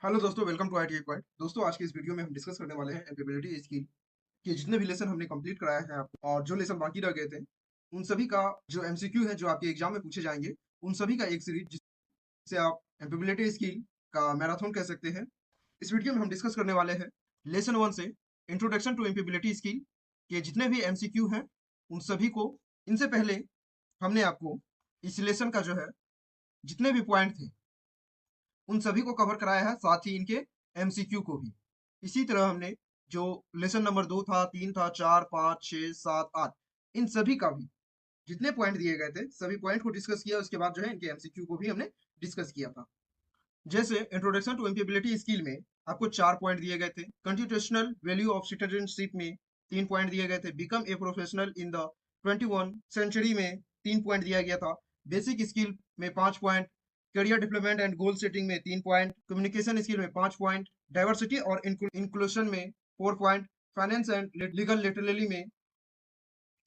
Hello दोस्तों, welcome to IT point. दोस्तों, आज की इस वीडियो में हम डिस्कस करने वाले हैं एम्पेबिलिटी स्किल के जितने भी लेसन हमने कंप्लीट कराया है आपको, और जो लेसन बाकी रह गए थे उन सभी का जो एमसीक्यू है जो आपके एग्जाम में पूछे जाएंगे, उन सभी का एक सीरीज जिसे आप एम्पेबिलिटी स्किल का मैराथन कह सकते हैं। इस वीडियो में हम डिस्कस करने वाले हैं लेसन 1 से इंट्रोडक्शन टू एम्पेबिलिटी स्किल के जितने भी एमसीक्यू हैं उन सभी को। इनसे पहले हमने आपको इस लेसन का जो है जितने भी पॉइंट थे उन सभी को कवर कराया है, साथ ही इनके एमसीक्यू को भी। इसी तरह हमने जो लेसन नंबर 2 था, 3 था, 4, 5, 6, 7, 8, इन सभी का भी जितने पॉइंट दिए गए थे सभी पॉइंट को डिस्कस किया। उसके बाद जो है इनके एमसीक्यू को भी हमने डिस्कस किया था। जैसे इंट्रोडक्शन टू एम्प्लॉयबिलिटी स्किल में आपको 4 पॉइंट दिए गए थे। कंस्टिट्यूशनल वैल्यू ऑफ सिटीजनशिप में 3 पॉइंट दिए गए थे। Become a professional in the 21 century में 3 पॉइंट दिया गया था। बेसिक स्किल में 5 point, career development and goal setting में 3 पॉइंट, कम्युनिकेशन स्किल में 5 पॉइंट, डाइवर्सिटी और इंक्लूशन में 4 point, finance and legal literally में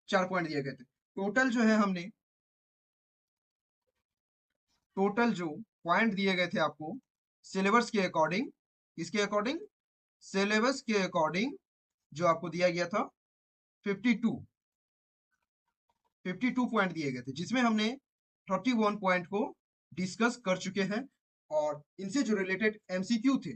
4 पॉइंट दिए गए थे। टोटल जो पॉइंट दिए गए थे आपको सिलेबस के अकॉर्डिंग, इसके अकॉर्डिंग सिलेबस के अकॉर्डिंग जो आपको दिया गया था 52 52 पॉइंट दिए गए थे, जिसमें हमने 31 पॉइंट को डिस्कस कर चुके हैं। और इनसे जो रिलेटेड एमसीक्यू थे,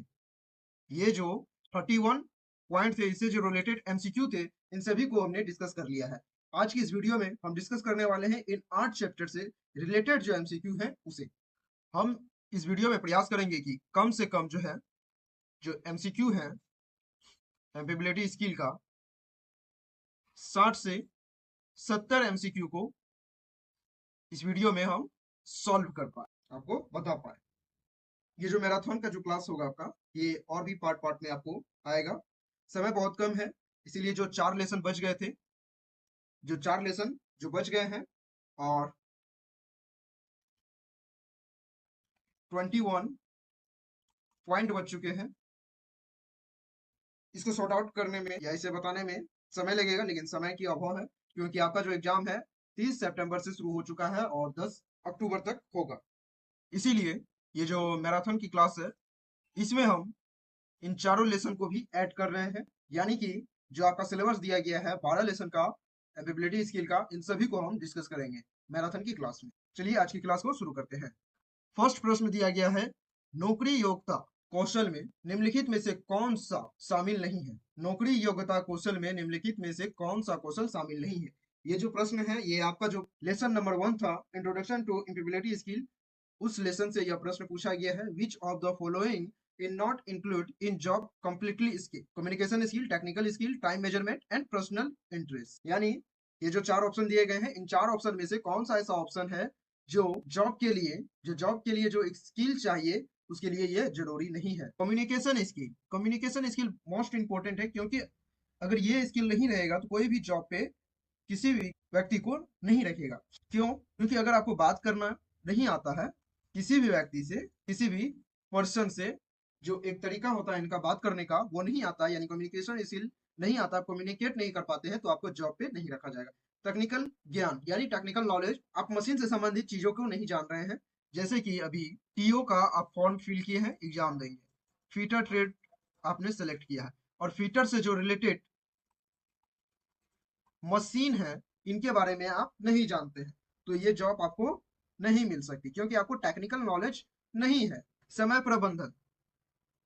ये जो 31 पॉइंट थे, इससे जो रिलेटेड एमसीक्यू थे, इन सभी को हमने डिस्कस कर लिया है। आज की इस वीडियो में हम डिस्कस करने वाले हैं इन 8 चैप्टर से रिलेटेड जो एमसीक्यू है उसे। हम इस वीडियो में प्रयास करेंगे कि कम से कम जो है जो एमसीक्यू है एम्पेबिलिटी स्किल का 60 से 70 एमसीक्यू को इस वीडियो में हम सॉल्व कर पाए, आपको बता पाए। ये जो मैराथन का जो क्लास होगा आपका, ये और भी पार्ट पार्ट में आपको आएगा। समय बहुत कम है, इसीलिए जो 4 लेसन बच गए थे, जो 4 लेसन जो बच गए हैं, और 21 पॉइंट बच चुके हैं। इसको सॉर्ट आउट करने में या इसे बताने में समय लगेगा, लेकिन समय की अभाव है, क्योंकि आपका जो एग्जाम है 30 सितंबर से शुरू हो चुका है और 10 अक्टूबर तक होगा। इसीलिए ये जो मैराथन की क्लास है, इसमें हम इन चारों लेसन को भी ऐड कर रहे हैं। यानी कि जो आपका सिलेबस दिया गया है 12 लेसन का एबिलिटी स्किल का, इन सभी को हम डिस्कस करेंगे मैराथन की क्लास में। चलिए आज की क्लास को शुरू करते हैं। फर्स्ट प्रश्न दिया गया है, नौकरी योग्यता कौशल में निम्नलिखित में से कौन सा शामिल नहीं है। नौकरी योग्यता कौशल में निम्नलिखित में से कौन सा कौशल शामिल नहीं है। ये जो प्रश्न है, ये आपका जो लेसन नंबर 1 था, इंट्रोडक्शन टू एम्प्लॉयबिलिटी स्किल, उस लेसन से यह प्रश्न पूछा गया है। Which of the following in not include in job completely skill, communication skill, technical skill, time measurement and personal interest. यानी ये जो 4 ऑप्शन दिए गए हैं, इन 4 ऑप्शन में से कौन सा ऐसा ऑप्शन है जो जॉब के लिए जो एक स्किल चाहिए उसके लिए ये जरूरी नहीं है। कम्युनिकेशन स्किल मोस्ट इंपॉर्टेंट है, क्योंकि अगर ये स्किल नहीं रहेगा तो कोई भी जॉब पे किसी भी व्यक्ति को नहीं रखेगा। क्यों? क्योंकि अगर आपको बात करना नहीं आता है किसी भी व्यक्ति से, किसी भी पर्सन से, जो एक तरीका होता है इनका बात करने का, वो नहीं आता, यानी कम्युनिकेशन स्किल नहीं आता, कम्युनिकेट नहीं कर पाते हैं, तो आपको जॉब पे नहीं रखा जाएगा। टेक्निकल ज्ञान यानी टेक्निकल नॉलेज, आप मशीन से संबंधित चीजों को नहीं जान रहे हैं। जैसे कि अभी टीओ का आप फॉर्म फिल किए हैं, एग्जाम देंगे, फीटर ट्रेड आपने सेलेक्ट किया है, और फीटर से जो रिलेटेड मशीन है इनके बारे में आप नहीं जानते हैं, तो ये जॉब आपको नहीं मिल सकती, क्योंकि आपको टेक्निकल नॉलेज नहीं है। समय प्रबंधन,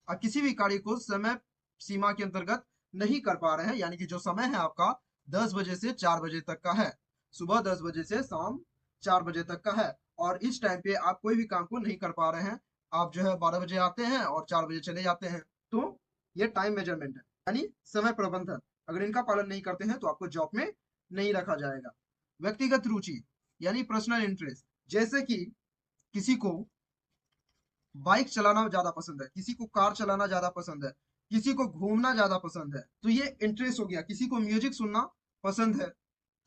आप किसी भी कार्य को समय सीमा के अंतर्गत नहीं कर पा रहे हैं, यानी कि जो समय है आपका 10 बजे से 4 बजे तक का है, सुबह 10 बजे से शाम 4 बजे तक का है, और इस टाइम पे आप कोई भी काम को नहीं कर पा रहे हैं। आप जो है 12 बजे आते हैं और 4 बजे चले जाते हैं, तो ये टाइम मेजरमेंट है, यानी समय प्रबंधन। अगर इनका पालन नहीं करते हैं तो आपको जॉब में नहीं रखा जाएगा। व्यक्तिगत रुचि यानी पर्सनल इंटरेस्ट, जैसे कि किसी को बाइक चलाना ज्यादा पसंद है, किसी को कार चलाना ज्यादा पसंद है, किसी को घूमना ज्यादा पसंद है, तो ये इंटरेस्ट हो गया। किसी को म्यूजिक सुनना पसंद है,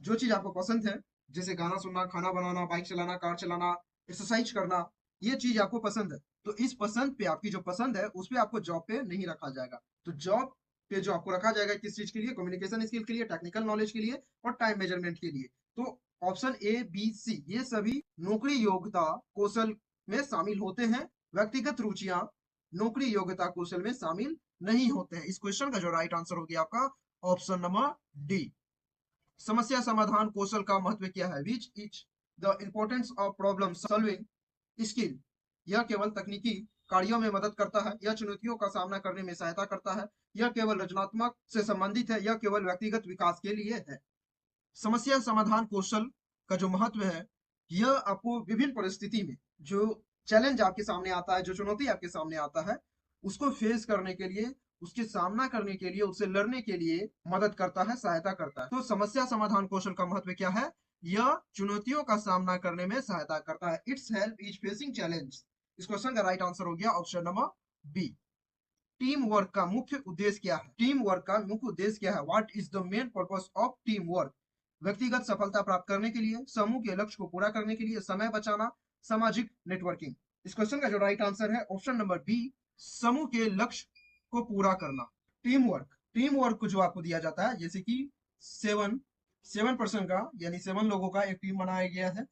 जो चीज आपको पसंद है, जैसे गाना सुनना, खाना बनाना, बाइक चलाना, कार चलाना, एक्सरसाइज करना, ये चीज आपको पसंद है, तो इस पसंद पे, आपकी जो पसंद है उस पे आपको जॉब पे नहीं रखा जाएगा। तो जॉब पे जो आपको रखा जाएगा किस चीज के लिए? कम्युनिकेशन स्किल के लिए, टेक्निकल नॉलेज के लिए और टाइम मेजरमेंट के लिए। तो ऑप्शन ए, बी, सी, ये सभी नौकरी योग्यता कौशल में शामिल होते हैं। व्यक्तिगत रुचियां नौकरी योग्यता कौशल में शामिल नहीं होते हैं। इस क्वेश्चन का जो राइट आंसर हो गया आपका ऑप्शन नंबर डी। समस्या समाधान कौशल का महत्व क्या है? Which is the importance of problem solving skill. यह केवल तकनीकी कार्यों में मदद करता है, यह चुनौतियों का सामना करने में सहायता करता है, यह केवल रचनात्मक से संबंधित है, यह केवल व्यक्तिगत विकास के लिए है। समस्या समाधान कौशल का जो महत्व है, यह आपको विभिन्न परिस्थिति में जो चैलेंज आपके सामने आता है, जो चुनौती आपके सामने आता है, उसको फेस करने के लिए, उसके सामना करने के लिए, उससे लड़ने के लिए मदद करता है, सहायता करता है। तो समस्या समाधान कौशल का महत्व क्या है? यह चुनौतियों का सामना करने में सहायता करता है। Its help is facing challenge. इस क्वेश्चन का राइट आंसर हो गया option number B. Team work का मुख्य उद्देश्य क्या है? टीम वर्क का मुख्य उद्देश्य क्या है? What is the main purpose of team work? व्यक्तिगत सफलता प्राप्त करने के लिए, समूह के लक्ष्य को पूरा करने के लिए, समय बचाना, सामाजिक नेटवर्किंग। इस क्वेश्चन का जो राइट आंसर है ऑप्शन नंबर बी, समूह के लक्ष्य को पूरा करना। टीम वर्क को जो आपको दिया जाता है, जैसे कि सेवन पर्सन का यानी 7 लोगों का एक टीम बनाया गया है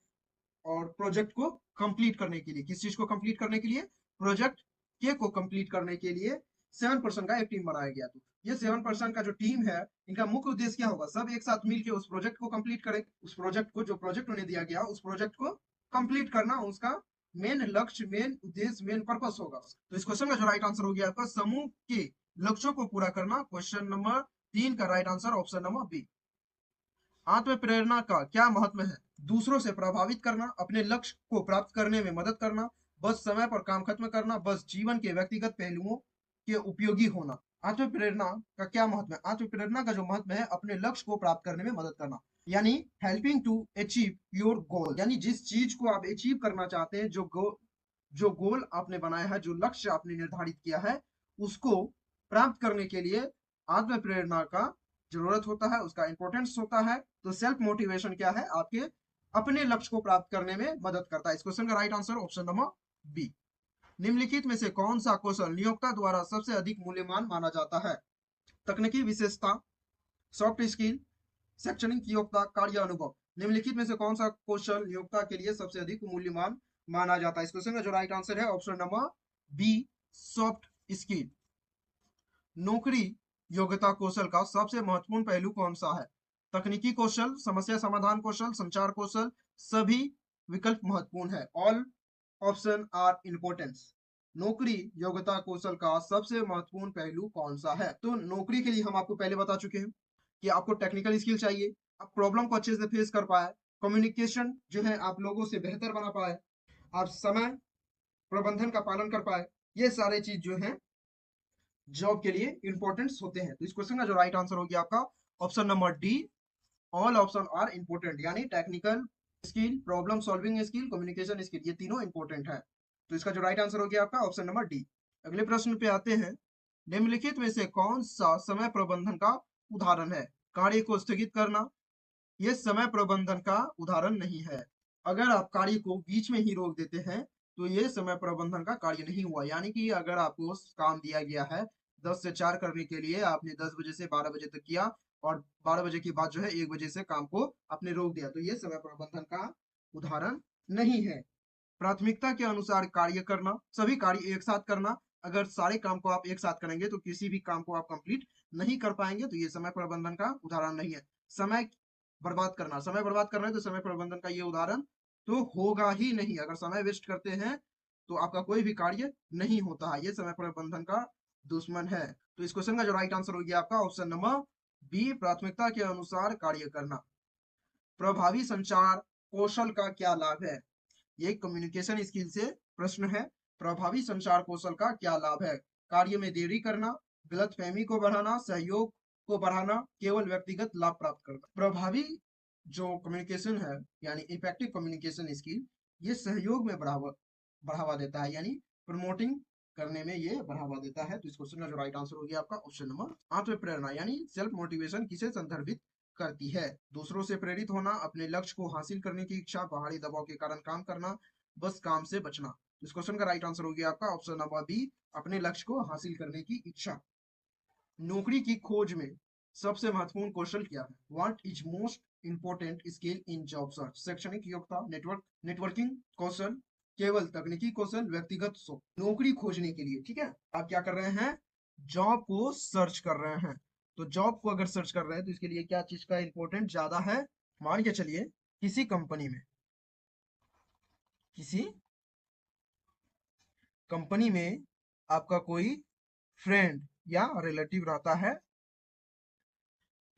और प्रोजेक्ट को कंप्लीट करने के लिए, किस चीज को कंप्लीट करने के लिए? प्रोजेक्ट के को कंप्लीट करने के लिए 7 पर्सन का एक टीम बनाया गया। तो ये 7 पर्सन का जो टीम है, इनका मुख्य उद्देश्य क्या होगा? सब एक साथ मिलकर उस प्रोजेक्ट को कंप्लीट करें। उस प्रोजेक्ट को, जो प्रोजेक्ट उन्हें दिया गया, उस प्रोजेक्ट को कंप्लीट करना उसका मेन लक्ष्य, मेन उद्देश्य, मेन पर्पस होगा। तो इस क्वेश्चन का जो राइट आंसर हो गया आपका समूह के लक्ष्यों को पूरा करना। क्वेश्चन नंबर 3 का right answer option number B. आत्म प्रेरणा का क्या महत्व है? दूसरों से प्रभावित करना, अपने लक्ष्य को प्राप्त करने में मदद करना, बस समय पर काम खत्म करना, बस जीवन के व्यक्तिगत पहलुओं के उपयोगी होना। आत्म प्रेरणा का क्या महत्व है? आत्म प्रेरणा का जो महत्व है, अपने लक्ष्य को प्राप्त करने में मदद करना, यानी helping to achieve your goal. यानी जिस चीज को आप अचीव करना चाहते हैं, जो गोल आपने बनाया है, जो लक्ष्य आपने निर्धारित किया है, उसको प्राप्त करने के लिए आत्म प्रेरणा का जरूरत होता है, उसका इंपॉर्टेंस होता है। तो सेल्फ मोटिवेशन क्या है? आपके अपने लक्ष्य को प्राप्त करने में मदद करता है। इस क्वेश्चन का right answer option number B. निम्नलिखित में से कौन सा कौशल नियोक्ता द्वारा सबसे अधिक मूल्यवान माना जाता है? तकनीकी विशेषता, सॉफ्ट स्किल, शैक्षणिक योग्यता, कार्य अनुभव। निम्नलिखित में से कौन सा कौशल नियोक्ता के लिए सबसे अधिक मूल्यवान माना जाता है? इस क्वेश्चन का जो राइट आंसर है option number B, soft skill. नौकरी योग्यता कौशल का सबसे महत्वपूर्ण पहलू कौन सा है? तकनीकी कौशल, समस्या समाधान कौशल, संचार कौशल। सभी विकल्प महत्वपूर्ण है। All option are importance. नौकरी योग्यता कौशल का सबसे महत्वपूर्ण पहलू कौन सा है? तो नौकरी के लिए हम आपको पहले बता चुके हैं कि आपको टेक्निकल स्किल चाहिए, आप प्रॉब्लम को अच्छे से फेस कर पाए, कम्युनिकेशन जो है आप लोगों से बेहतर बना पाए, आप समय प्रबंधन का पालन कर पाए। ये सारे चीज जो है जॉब के लिए इंपॉर्टेंट होते हैं। तो इस क्वेश्चन का जो राइट आंसर हो गया आपका option number D, all option are important. यानी technical skill, problem solving skill, communication skill, ये तीनों इंपॉर्टेंट है। तो इसका जो राइट आंसर हो गया आपका ऑप्शन नंबर डी। अगले प्रश्न पे आते हैं। निम्नलिखित में से कौन सा समय प्रबंधन का उदाहरण है? कार्य को स्थगित करना, ये समय प्रबंधन का उदाहरण नहीं है। अगर आप कार्य को बीच में ही रोक देते हैं तो ये समय प्रबंधन का कार्य नहीं हुआ। यानी कि अगर आपको काम दिया गया है 10 से 4 करने के लिए, आपने 10 बजे से 12 बजे तक किया और 12 बजे के बाद जो है 1 बजे से काम को आपने रोक दिया, तो ये समय प्रबंधन का उदाहरण नहीं है। प्राथमिकता के अनुसार कार्य करना, सभी कार्य एक साथ करना। अगर सारे काम को आप एक साथ करेंगे तो किसी भी काम को आप कंप्लीट नहीं कर पाएंगे, तो ये समय प्रबंधन का उदाहरण नहीं है। समय बर्बाद करना, समय बर्बाद कर रहे हैं तो समय प्रबंधन का ये उदाहरण तो होगा ही नहीं। अगर समय वेस्ट करते हैं तो आपका कोई भी कार्य नहीं होता है, ये समय प्रबंधन का दुश्मन है। तो इस क्वेश्चन का जो राइट आंसर हो गया आपका ऑप्शन नंबर बी, प्राथमिकता के अनुसार कार्य करना। प्रभावी संचार कौशल का क्या लाभ है? ये कम्युनिकेशन स्किल से प्रश्न है। प्रभावी संचार कौशल का क्या लाभ है? कार्य में देरी करना, गलतफहमी को बढ़ाना, सहयोग को बढ़ाना, केवल व्यक्तिगत लाभ प्राप्त करना। प्रभावी जो कम्युनिकेशन है यानी इफेक्टिव कम्युनिकेशन स्किल, ये सहयोग में बढ़ावा बढ़ावा देता है, यानी प्रमोटिंग करने में ये बढ़ावा देता है। तो इस क्वेश्चन का जो राइट आंसर हो गया आपका ऑप्शन नंबर आत्म प्रेरणा, यानी सेल्फ मोटिवेशन किसे संदर्भित करती है? दूसरों से प्रेरित होना, अपने लक्ष्य को हासिल करने की इच्छा, बाहरी दबाव के कारण काम करना, बस काम से बचना। इस क्वेश्चन का राइट आंसर हो गया आपका ऑप्शन नंबर बी, अपने लक्ष्य को हासिल करने की इच्छा। नौकरी की खोज में सबसे महत्वपूर्ण कौशल क्या है? What is most important skill in job search? शैक्षणिक योग्यता, नेटवर्किंग कौशल, केवल तकनीकी कौशल, व्यक्तिगत नौकरी खोजने के लिए, ठीक है। आप क्या कर रहे हैं, जॉब को सर्च कर रहे हैं। तो जॉब को अगर सर्च कर रहे हैं तो इसके लिए क्या चीज का इंपॉर्टेंट ज्यादा है, मान के चलिए किसी कंपनी में, किसी कंपनी में आपका कोई फ्रेंड या रिलेटिव रहता है,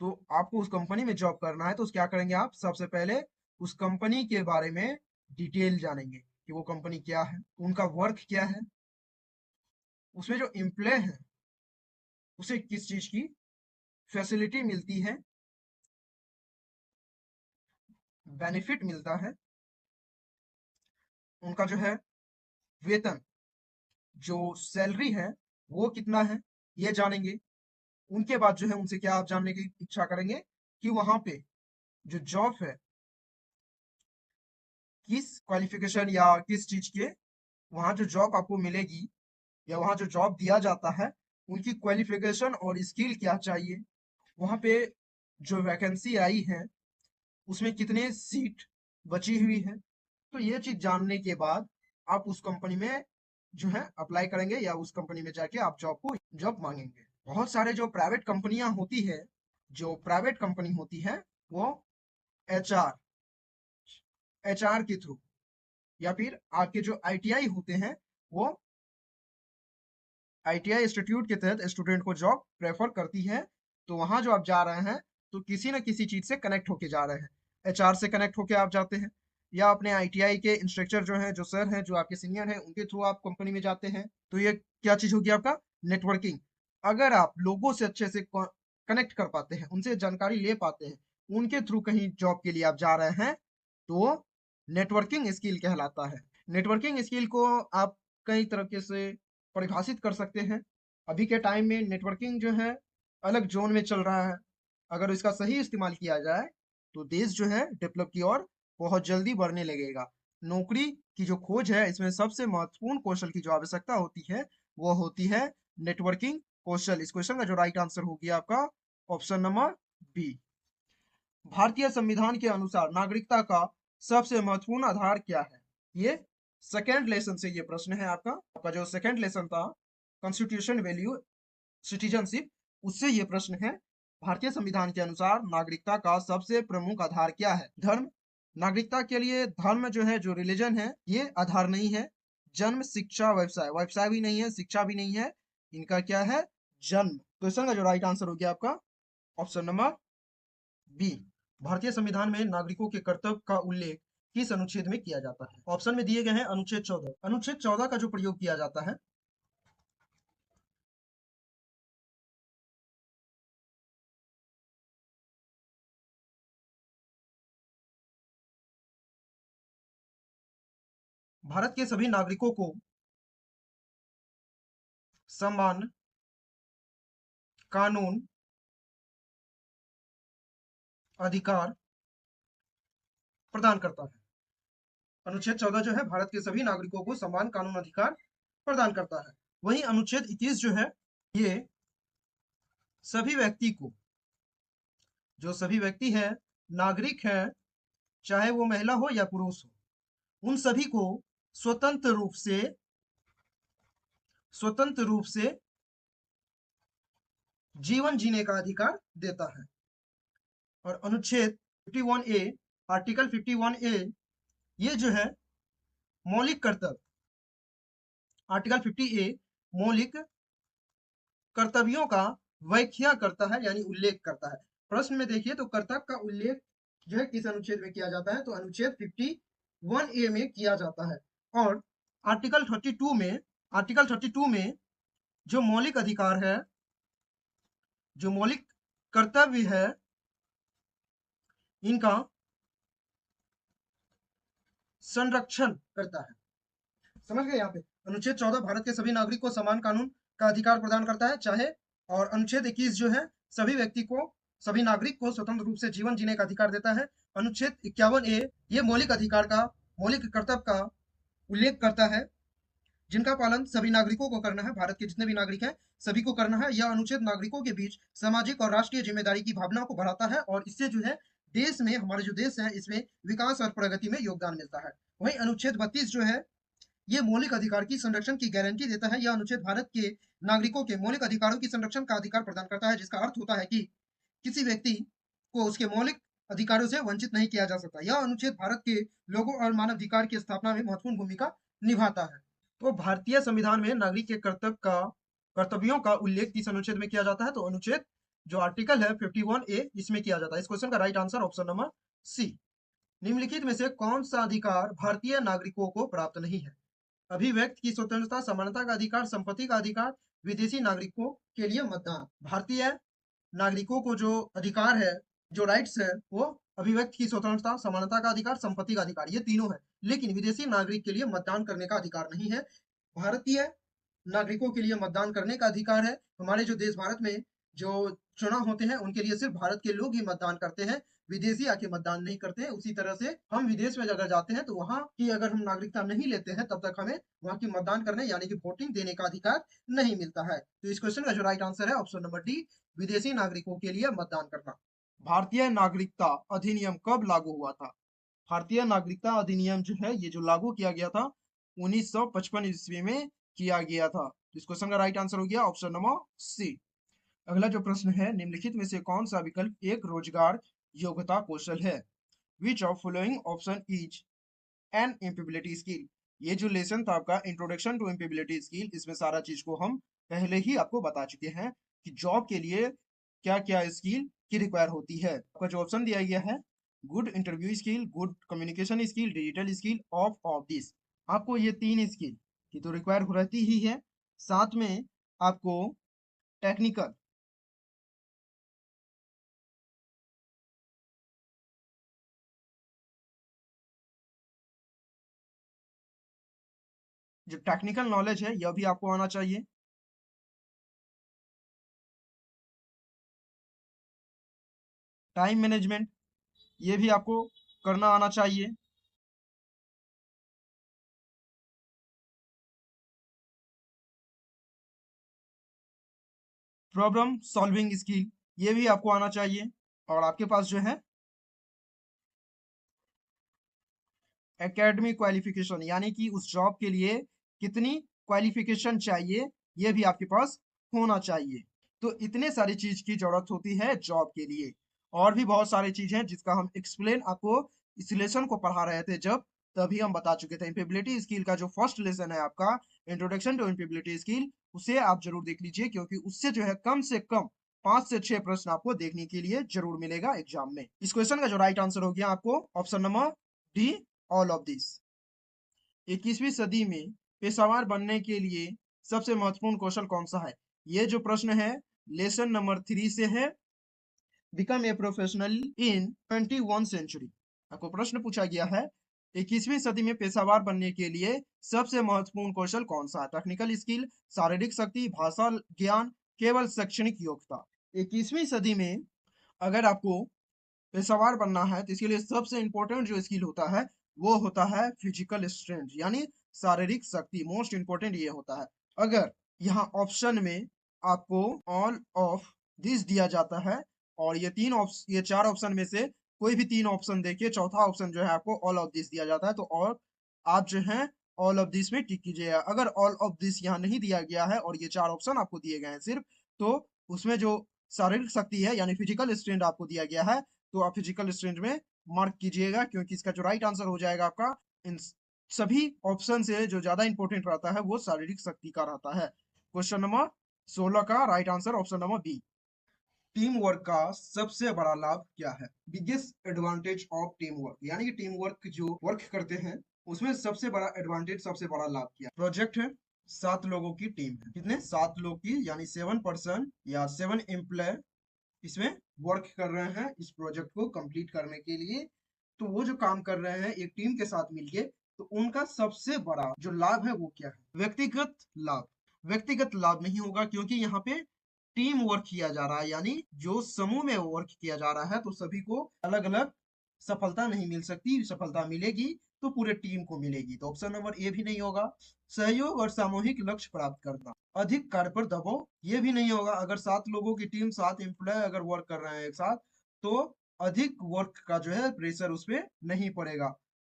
तो आपको उस कंपनी में जॉब करना है, तो क्या करेंगे आप, सबसे पहले उस कंपनी के बारे में डिटेल जानेंगे कि वो कंपनी क्या है, उनका वर्क क्या है, उसमें जो एम्प्लॉय है उसे किस चीज की फैसिलिटी मिलती है, बेनिफिट मिलता है, उनका जो है वेतन, जो सैलरी है वो कितना है, ये जानेंगे। उनके बाद जो है उनसे क्या आप जानने की इच्छा करेंगे कि वहां पे जो जॉब है किस क्वालिफिकेशन या किस चीज के, वहां जो जॉब आपको मिलेगी या वहां जो जॉब दिया जाता है उनकी क्वालिफिकेशन और स्किल क्या चाहिए, वहां पे जो वैकेंसी आई है उसमें कितने सीट बची हुई है। तो ये चीज जानने के बाद आप उस कंपनी में जो है अप्लाई करेंगे या उस कंपनी में जाके आप जॉब मांगेंगे। बहुत सारे जो प्राइवेट कंपनियां होती है, जो प्राइवेट कंपनी होती है वो एचआर एचआर के थ्रू या फिर आपके जो आईटीआई होते हैं वो आईटीआई इंस्टीट्यूट के तहत स्टूडेंट को जॉब प्रेफर करती है। तो वहां जो आप जा रहे हैं तो किसी न किसी चीज से कनेक्ट होके जा रहे हैं, एचआर से कनेक्ट होके आप जाते हैं या अपने आईटीआई के इंस्ट्रक्टर जो हैं, जो सर हैं, जो आपके सीनियर हैं, उनके थ्रू आप कंपनी में जाते हैं। तो ये क्या चीज होगी, आपका नेटवर्किंग। अगर आप लोगों से अच्छे से कनेक्ट कर पाते हैं, उनसे जानकारी ले पाते हैं, उनके थ्रू कहीं जॉब के लिए आप जा रहे हैं, तो नेटवर्किंग स्किल कहलाता है। नेटवर्किंग स्किल को आप कई तरीके से परिभाषित कर सकते हैं। अभी के टाइम में नेटवर्किंग जो है अलग जोन में चल रहा है। अगर इसका सही इस्तेमाल किया जाए तो देश जो है डेवलप की ओर बहुत जल्दी बढ़ने लगेगा। नौकरी की जो खोज है इसमें सबसे महत्वपूर्ण कौशल की जो आवश्यकता होती है वो होती है नेटवर्किंग कौशल। इस क्वेश्चन का जो राइट आंसर होगी आपका ऑप्शन नंबर बी। भारतीय संविधान के अनुसार नागरिकता का सबसे महत्वपूर्ण आधार क्या है, ये सेकेंड लेसन से ये प्रश्न है। आपका जो सेकेंड लेसन था कॉन्स्टिट्यूशन वैल्यू सिटीजनशिप, उससे ये प्रश्न है। भारतीय संविधान के अनुसार नागरिकता का सबसे प्रमुख आधार क्या है, धर्म। नागरिकता के लिए धर्म जो है, जो रिलीजन है, ये आधार नहीं है। जन्म, शिक्षा, व्यवसाय, व्यवसाय भी नहीं है, शिक्षा भी नहीं है, इनका क्या है, जन्म। क्वेश्चन का जो राइट आंसर हो गया आपका ऑप्शन नंबर बी। भारतीय संविधान में नागरिकों के कर्तव्य का उल्लेख किस अनुच्छेद में किया जाता है, ऑप्शन में दिए गए हैं अनुच्छेद 14। अनुच्छेद 14 का जो प्रयोग किया जाता है भारत के सभी नागरिकों को सम्मान, कानून, अधिकार प्रदान करता है। अनुच्छेद 14 जो है भारत के सभी नागरिकों को समान कानून अधिकार प्रदान करता है। वहीं अनुच्छेद 21 जो है ये सभी व्यक्ति को, जो सभी व्यक्ति है, नागरिक है, चाहे वो महिला हो या पुरुष हो, उन सभी को स्वतंत्र रूप से स्वतंत्र रूप से जीवन जीने का अधिकार देता है। और अनुच्छेद 51 ए, आर्टिकल 51 ए, ये जो है मौलिक कर्तव्य, आर्टिकल 50 ए मौलिक कर्तव्यों का व्याख्या करता है, यानी उल्लेख करता है। प्रश्न में देखिए तो कर्तव्य का उल्लेख जो है किस अनुच्छेद में किया जाता है, तो अनुच्छेद 51 ए में किया जाता है। और आर्टिकल 32 में, आर्टिकल 32 में जो मौलिक अधिकार है, जो मौलिक कर्तव्य है, इनका संरक्षण करता है। समझ गए यहाँ पे। अनुच्छेद 14 भारत के सभी नागरिक को समान कानून का अधिकार प्रदान करता है, चाहे, और अनुच्छेद 21 जो है सभी व्यक्ति को, सभी नागरिक को स्वतंत्र रूप से जीवन जीने का अधिकार देता है। अनुच्छेद 51 ए ये मौलिक अधिकार का, मौलिक कर्तव्य का उल्लेख करता है, जिनका पालन सभी नागरिकों को करना है। भारत के जितने भी नागरिक हैं सभी को करना है। यह अनुच्छेद नागरिकों के बीच सामाजिक और राष्ट्रीय जिम्मेदारी की भावना को बढ़ाता है और इससे जो है देश में, हमारे जो देश है इसमें विकास और प्रगति में योगदान मिलता है। वहीं अनुच्छेद 32 जो है ये मौलिक अधिकार की संरक्षण की गारंटी देता है। यह अनुच्छेद भारत के नागरिकों के मौलिक अधिकारों की संरक्षण का अधिकार प्रदान करता है, जिसका अर्थ होता है कि किसी व्यक्ति को उसके मौलिक अधिकारों से वंचित नहीं किया जा सकता। यह अनुच्छेद भारत के लोगों और मानवाधिकार की स्थापना में महत्वपूर्ण भूमिका निभाता है। तो भारतीय संविधान में नागरिक के कर्तव्यों का उल्लेख किस अनुच्छेद में किया जाता है? तो अनुच्छेद जो आर्टिकल है 51A इसमें किया जाता है। इस क्वेश्चन का right answer option number C. निम्नलिखित में से कौन सा अधिकार भारतीय नागरिकों को प्राप्त नहीं है? अभिव्यक्ति की स्वतंत्रता, समानता का अधिकार, संपत्ति का अधिकार, विदेशी नागरिकों के लिए मतदान। भारतीय नागरिकों को जो अधिकार है, जो राइट्स है, वो अभिव्यक्ति की स्वतंत्रता, समानता का अधिकार, संपत्ति का अधिकार, ये तीनों है। लेकिन विदेशी नागरिक के लिए मतदान करने का अधिकार नहीं है। भारतीय नागरिकों के लिए मतदान करने का अधिकार है। हमारे जो देश भारत में जो चुनाव होते हैं उनके लिए सिर्फ भारत के लोग ही मतदान करते हैं, विदेशी आके मतदान नहीं करते हैं। उसी तरह से हम विदेश में अगर जाते हैं तो वहाँ की अगर हम नागरिकता नहीं लेते हैं तब तक हमें वहाँ की मतदान करने यानी कि वोटिंग देने का अधिकार नहीं मिलता है। तो इस क्वेश्चन का जो राइट आंसर है ऑप्शन नंबर डी, विदेशी नागरिकों के लिए मतदान करना। भारतीय नागरिकता अधिनियम कब लागू हुआ था? भारतीय नागरिकता अधिनियम जो है ये जो लागू किया गया था 1955 ईस्वी में किया गया था। इस क्वेश्चन का राइट आंसर हो गया ऑप्शन नंबर सी। अगला जो प्रश्न है, निम्नलिखित में से कौन सा विकल्प एक रोजगार योग्यता कौशल है? Which of following option is an employability skill? ये जो लेसन था आपका इंट्रोडक्शन टू एम्प्लॉयबिलिटी स्किल, इसमें सारा चीज को हम पहले ही आपको बता चुके हैं कि जॉब के लिए क्या क्या स्किल की रिक्वायर होती है। आपका जो ऑप्शन दिया गया है, good interview skill, good communication skill, digital skill, of this. आपको ये तीन स्किल की तो रिक्वायर हो रहती ही है, साथ में आपको टेक्निकल जो टेक्निकल नॉलेज है यह भी आपको आना चाहिए। टाइम मैनेजमेंट ये भी आपको करना आना चाहिए। प्रॉब्लम सॉल्विंग स्किल ये भी आपको आना चाहिए। और आपके पास जो है एकेडमिक क्वालिफिकेशन यानी कि उस जॉब के लिए कितनी क्वालिफिकेशन चाहिए ये भी आपके पास होना चाहिए। तो इतने सारी चीज की जरूरत होती है जॉब के लिए। और भी बहुत सारी चीज हैं जिसका हम एक्सप्लेन आपको इस लेसन को पढ़ा रहे थे जब, तभी हम बता चुके थे। एम्प्लॉयबिलिटी स्किल का जो फर्स्ट लेसन है आपका इंट्रोडक्शन टू एम्प्लॉयबिलिटी स्किल, उसे आप जरूर देख लीजिए क्योंकि उससे जो है कम से कम 5 से 6 प्रश्न आपको देखने के लिए जरूर मिलेगा एग्जाम में। इस क्वेश्चन का जो राइट आंसर हो गया आपको option number D, all of this. 21वीं सदी में पेशेवर बनने के लिए सबसे महत्वपूर्ण कौशल कौन सा है? ये जो प्रश्न है लेसन नंबर 3 से है, become a professional in 21 century. आपको प्रश्न पूछा गया है 21वीं सदी में पेशेवर बनने के लिए सबसे महत्वपूर्ण कौशल कौन सा है? टेक्निकल स्किल, शारीरिक शक्ति, भाषा ज्ञान, केवल शैक्षणिक योग्यता। 21वीं सदी में अगर आपको पेशेवर बनना है तो इसके लिए सबसे इंपॉर्टेंट जो स्किल होता है वो होता है फिजिकल स्ट्रेंथ यानी शारीरिक शक्ति। मोस्ट इंपॉर्टेंट ये होता है। अगर यहाँ ऑप्शन में आपको ऑल ऑफ दिस दिया जाता है और ये 4 ऑप्शन में से कोई भी 3 ऑप्शन देखिए, चौथा ऑप्शन जो है आपको ऑल ऑफ दिस दिया जाता है, तो और आप जो है ऑल ऑफ दिस में टिक कीजिएगा। अगर ऑल ऑफ दिस यहाँ नहीं दिया गया है और ये 4 ऑप्शन आपको दिए गए हैं सिर्फ, तो उसमें जो शारीरिक शक्ति है यानी फिजिकल स्ट्रेंथ आपको दिया गया है, तो आप फिजिकल स्ट्रेंथ में मार्क कीजिएगा क्योंकि इसका जो राइट आंसर हो जाएगा आपका इन सभी ऑप्शन से जो ज्यादा इंपॉर्टेंट रहता है वो शारीरिक शक्ति का रहता है। क्वेश्चन नंबर 16 का right answer option number B. Team work का सबसे बड़ा लाभ क्या है? Biggest advantage of team work यानी कि टीम वर्क जो वर्क करते हैं उसमें सबसे बड़ा एडवांटेज, सबसे बड़ा लाभ क्या है? प्रोजेक्ट है, 7 लोगों की टीम है। कितने? 7 लोग की यानी 7 पर्सन या 7 एम्प्लॉय इसमें वर्क कर रहे हैं इस प्रोजेक्ट को कंप्लीट करने के लिए। तो वो जो काम कर रहे हैं एक टीम के साथ मिलके, तो उनका सबसे बड़ा जो लाभ है वो क्या है? व्यक्तिगत लाभ। व्यक्तिगत लाभ नहीं होगा क्योंकि यहाँ पे टीम वर्क किया जा रहा है यानी जो समूह में वर्क किया जा रहा है, तो सभी को अलग अलग सफलता नहीं मिल सकती। सफलता मिलेगी तो पूरे टीम को मिलेगी। तो ऑप्शन नंबर ए भी नहीं होगा। सहयोग और सामूहिक लक्ष्य प्राप्त करना। अधिक कार्य पर दबाव ये भी नहीं होगा। अगर 7 लोगों की टीम, 7 एम्प्लॉय अगर वर्क कर रहे हैं एक साथ, तो अधिक वर्क का जो है प्रेशर उस पर नहीं पड़ेगा।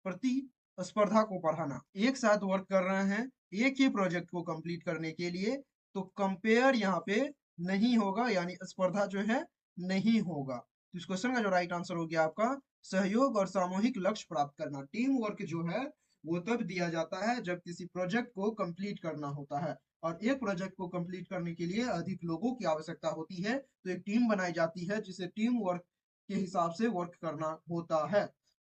प्रति स्पर्धा को बढ़ाना, एक साथ वर्क कर रहे हैं एक ही प्रोजेक्ट को कंप्लीट करने के लिए, तो कंपेयर यहाँ पे नहीं होगा, यानी स्पर्धा जो है नहीं होगा। तो इस क्वेश्चन का जो राइट आंसर हो गया आपका सहयोग और सामूहिक लक्ष्य प्राप्त करना। टीम वर्क जो है वो तब दिया जाता है जब किसी प्रोजेक्ट को कंप्लीट करना होता है, और एक प्रोजेक्ट को कंप्लीट करने के लिए अधिक लोगों की आवश्यकता होती है, तो एक टीम बनाई जाती है जिसे टीम वर्क के हिसाब से वर्क करना होता है।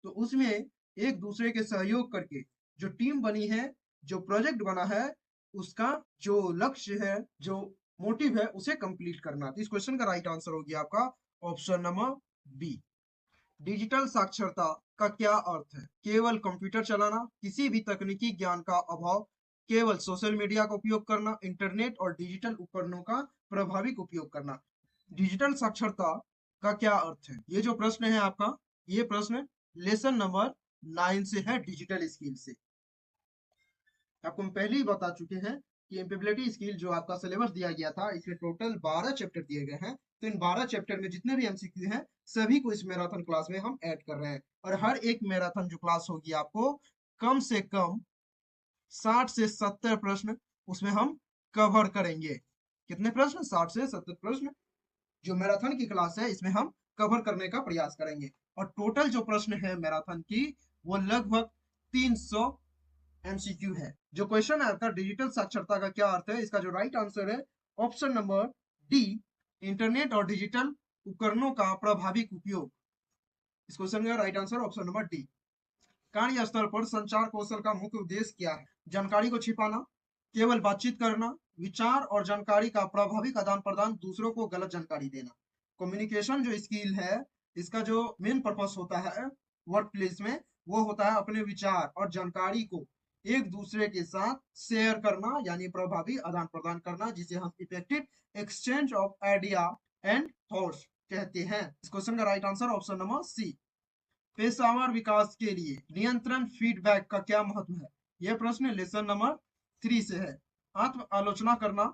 तो उसमें एक दूसरे के सहयोग करके जो टीम बनी है, जो प्रोजेक्ट बना है, उसका जो लक्ष्य है, जो मोटिव है, उसे कंप्लीट करना। तो इस क्वेश्चन का राइट आंसर हो गया आपका ऑप्शन नंबर बी। डिजिटल साक्षरता का क्या अर्थ है? केवल कंप्यूटर चलाना, किसी भी तकनीकी ज्ञान का अभाव, केवल सोशल मीडिया का उपयोग करना, इंटरनेट और डिजिटल उपकरणों का प्रभावी उपयोग करना। डिजिटल साक्षरता का क्या अर्थ है? ये जो प्रश्न है आपका, ये प्रश्न लेसन नंबर 9 से है, डिजिटल स्किल से। आपको हम पहले ही बता चुके हैं कि एम्पेबिलिटी स्किल जो आपका सिलेबस दिया गया था, इसमें टोटल 12 चैप्टर दिए गए हैं। तो इन 12 चैप्टर में जितने भी एमसीक्यू हैं सभी को इस मैराथन क्लास में हम ऐड कर रहे हैं, और हर एक मैराथन जो क्लास होगी आपको कम से कम 60 से 70 प्रश्न उसमें हम कवर करेंगे। कितने प्रश्न? 60 से 70 प्रश्न जो मैराथन की क्लास है इसमें हम कवर करने का प्रयास करेंगे। और टोटल जो प्रश्न है मैराथन की वो लगभग 300 एमसीक्यू है। जो क्वेश्चन है आपका डिजिटल साक्षरता का क्या अर्थ है, इसका जो राइट आंसर है ऑप्शन नंबर डी, इंटरनेट और डिजिटल उपकरणों का प्रभावी उपयोग। इस क्वेश्चन का right answer option number D. कार्यस्थल पर संचार कौशल का मुख्य उद्देश्य क्या है? जानकारी को छिपाना, केवल बातचीत करना, विचार और जानकारी का प्रभावी आदान प्रदान, दूसरों को गलत जानकारी देना। कम्युनिकेशन जो स्किल है इसका जो मेन पर्पस होता है वर्क प्लेस में, वो होता है अपने विचार और जानकारी को एक दूसरे के साथ शेयर करना, यानी प्रभावी आदान प्रदान करना, जिसे हम effective exchange of idea and thoughts कहते हैं। इस क्वेश्चन का right answer option number C. पेशेवर विकास के लिए नियंत्रण फीडबैक का क्या महत्व है? यह प्रश्न लेसन नंबर 3 से है। आत्म आलोचना करना,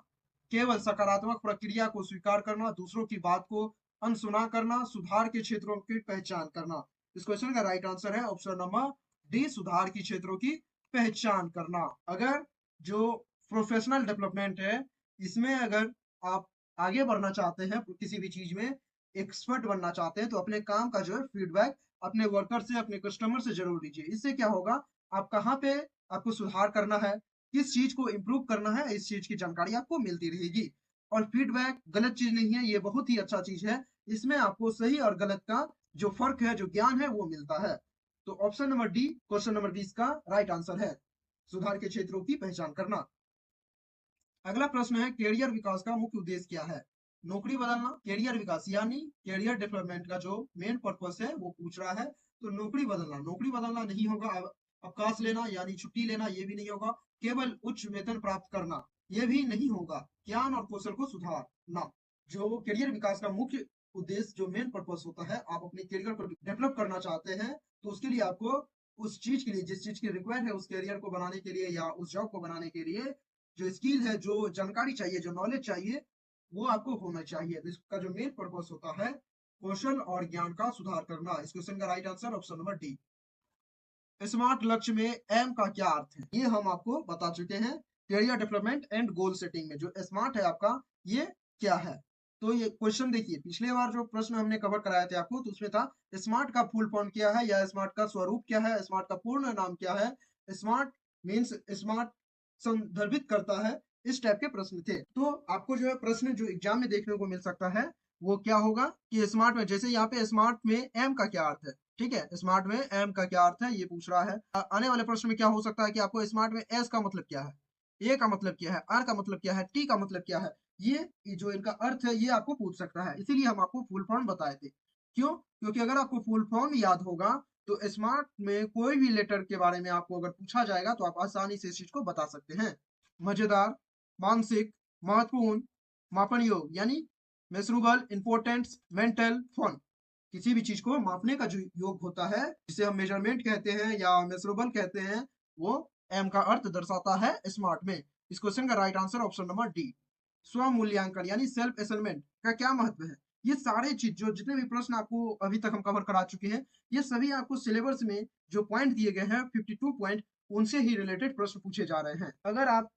केवल सकारात्मक प्रक्रिया को स्वीकार करना, दूसरों की बात को अनसुना करना, सुधार के क्षेत्रों की पहचान करना। इस क्वेश्चन का राइट आंसर है ऑप्शन नंबर डी, सुधार की क्षेत्रों की पहचान करना। अगर जो प्रोफेशनल डेवलपमेंट है इसमें अगर आप आगे बढ़ना चाहते हैं, किसी भी चीज में एक्सपर्ट बनना चाहते हैं, तो अपने काम का जो है फीडबैक अपने वर्कर से, अपने कस्टमर से जरूर लीजिए। इससे क्या होगा, आप कहाँ पे आपको सुधार करना है, किस चीज को इम्प्रूव करना है, इस चीज की जानकारी आपको मिलती रहेगी। और फीडबैक गलत चीज नहीं है, ये बहुत ही अच्छा चीज है। इसमें आपको सही और गलत का जो फर्क है, जो ज्ञान है, वो मिलता है। तो option number D question number 20 का राइट आंसर है, सुधार के क्षेत्रों की पहचान करना। अगला प्रश्न है कैरियर विकास का मुख्य उद्देश्य क्या है? नौकरी बदलना, कैरियर विकास यानी कैरियर डेवलपमेंट का जो मेन पर्पस है वो पूछ रहा है। तो नौकरी बदलना, नौकरी बदलना नहीं होगा। अवकाश लेना यानी छुट्टी लेना, ये भी नहीं होगा। केवल उच्च वेतन प्राप्त करना, ये भी नहीं होगा। ज्ञान और कौशल को सुधारना, जो कैरियर विकास का मुख्य उद्देश्य, जो मेन पर्पस होता है, आप अपने कैरियर को डेवलप करना चाहते हैं, तो उसके लिए आपको उस चीज के लिए, जिस चीज की रिक्वायर्ड है उस कैरियर को बनाने के लिए या उस जॉब को बनाने के लिए, जो स्किल है, जो जानकारी चाहिए, जो नॉलेज चाहिए, वो आपको होना चाहिए। तो इसका जो मेन पर्पस होता है कौशल और ज्ञान का सुधार करना। इस क्वेश्चन का right answer option number D. Smart लक्ष्य में एम का क्या अर्थ है? ये हम आपको बता चुके हैं। Career development and goal setting में जो स्मार्ट है आपका, ये क्या है? तो ये क्वेश्चन देखिए, पिछले बार जो प्रश्न हमने कवर कराए थे आपको, तो उसमें था स्मार्ट का फुल फॉर्म क्या है, या स्मार्ट का स्वरूप क्या है, स्मार्ट का पूर्ण नाम क्या है, स्मार्ट मीन्स स्मार्ट संदर्भित करता है, इस टाइप के प्रश्न थे। तो आपको जो है प्रश्न जो एग्जाम में देखने को मिल सकता है वो क्या होगा कि स्मार्ट में, जैसे यहाँ पे स्मार्ट में एम का क्या अर्थ है, ठीक है, स्मार्ट में एम का क्या अर्थ है ये पूछ रहा है। आने वाले प्रश्न में क्या हो सकता है कि आपको स्मार्ट में एस का मतलब क्या है, ए का मतलब क्या है, आर का मतलब क्या है, टी का मतलब क्या है, ये जो इनका अर्थ है ये आपको पूछ सकता है। इसीलिए हम आपको फुल फॉर्म बताए थे। क्यों? क्योंकि अगर आपको फुल फॉर्म याद होगा तो स्मार्ट में कोई भी लेटर के बारे में आपको अगर पूछा जाएगा तो आप आसानी से इस चीज को बता सकते हैं। मजेदार, मानसिक, महत्वपूर्ण, मापन योग यानी मेजरेबल, इंपॉर्टेंस, मेंटल, फन, किसी भी चीज को मापने का जो योग होता है, जिसे हम मेजरमेंट कहते हैं या मेजरेबल कहते हैं, वो एम का अर्थ दर्शाता है स्मार्ट में। इस क्वेश्चन का right answer option number D. स्व मूल्यांकन यानी सेल्फ असेसमेंट का क्या महत्व है? ये सारे चीज जो जितने भी प्रश्न आपको अभी तक हम कवर करा चुके हैं, ये सभी आपको सिलेबस में जो पॉइंट दिए गए हैं 52 पॉइंट, उनसे ही रिलेटेड प्रश्न पूछे जा रहे हैं। अगर आप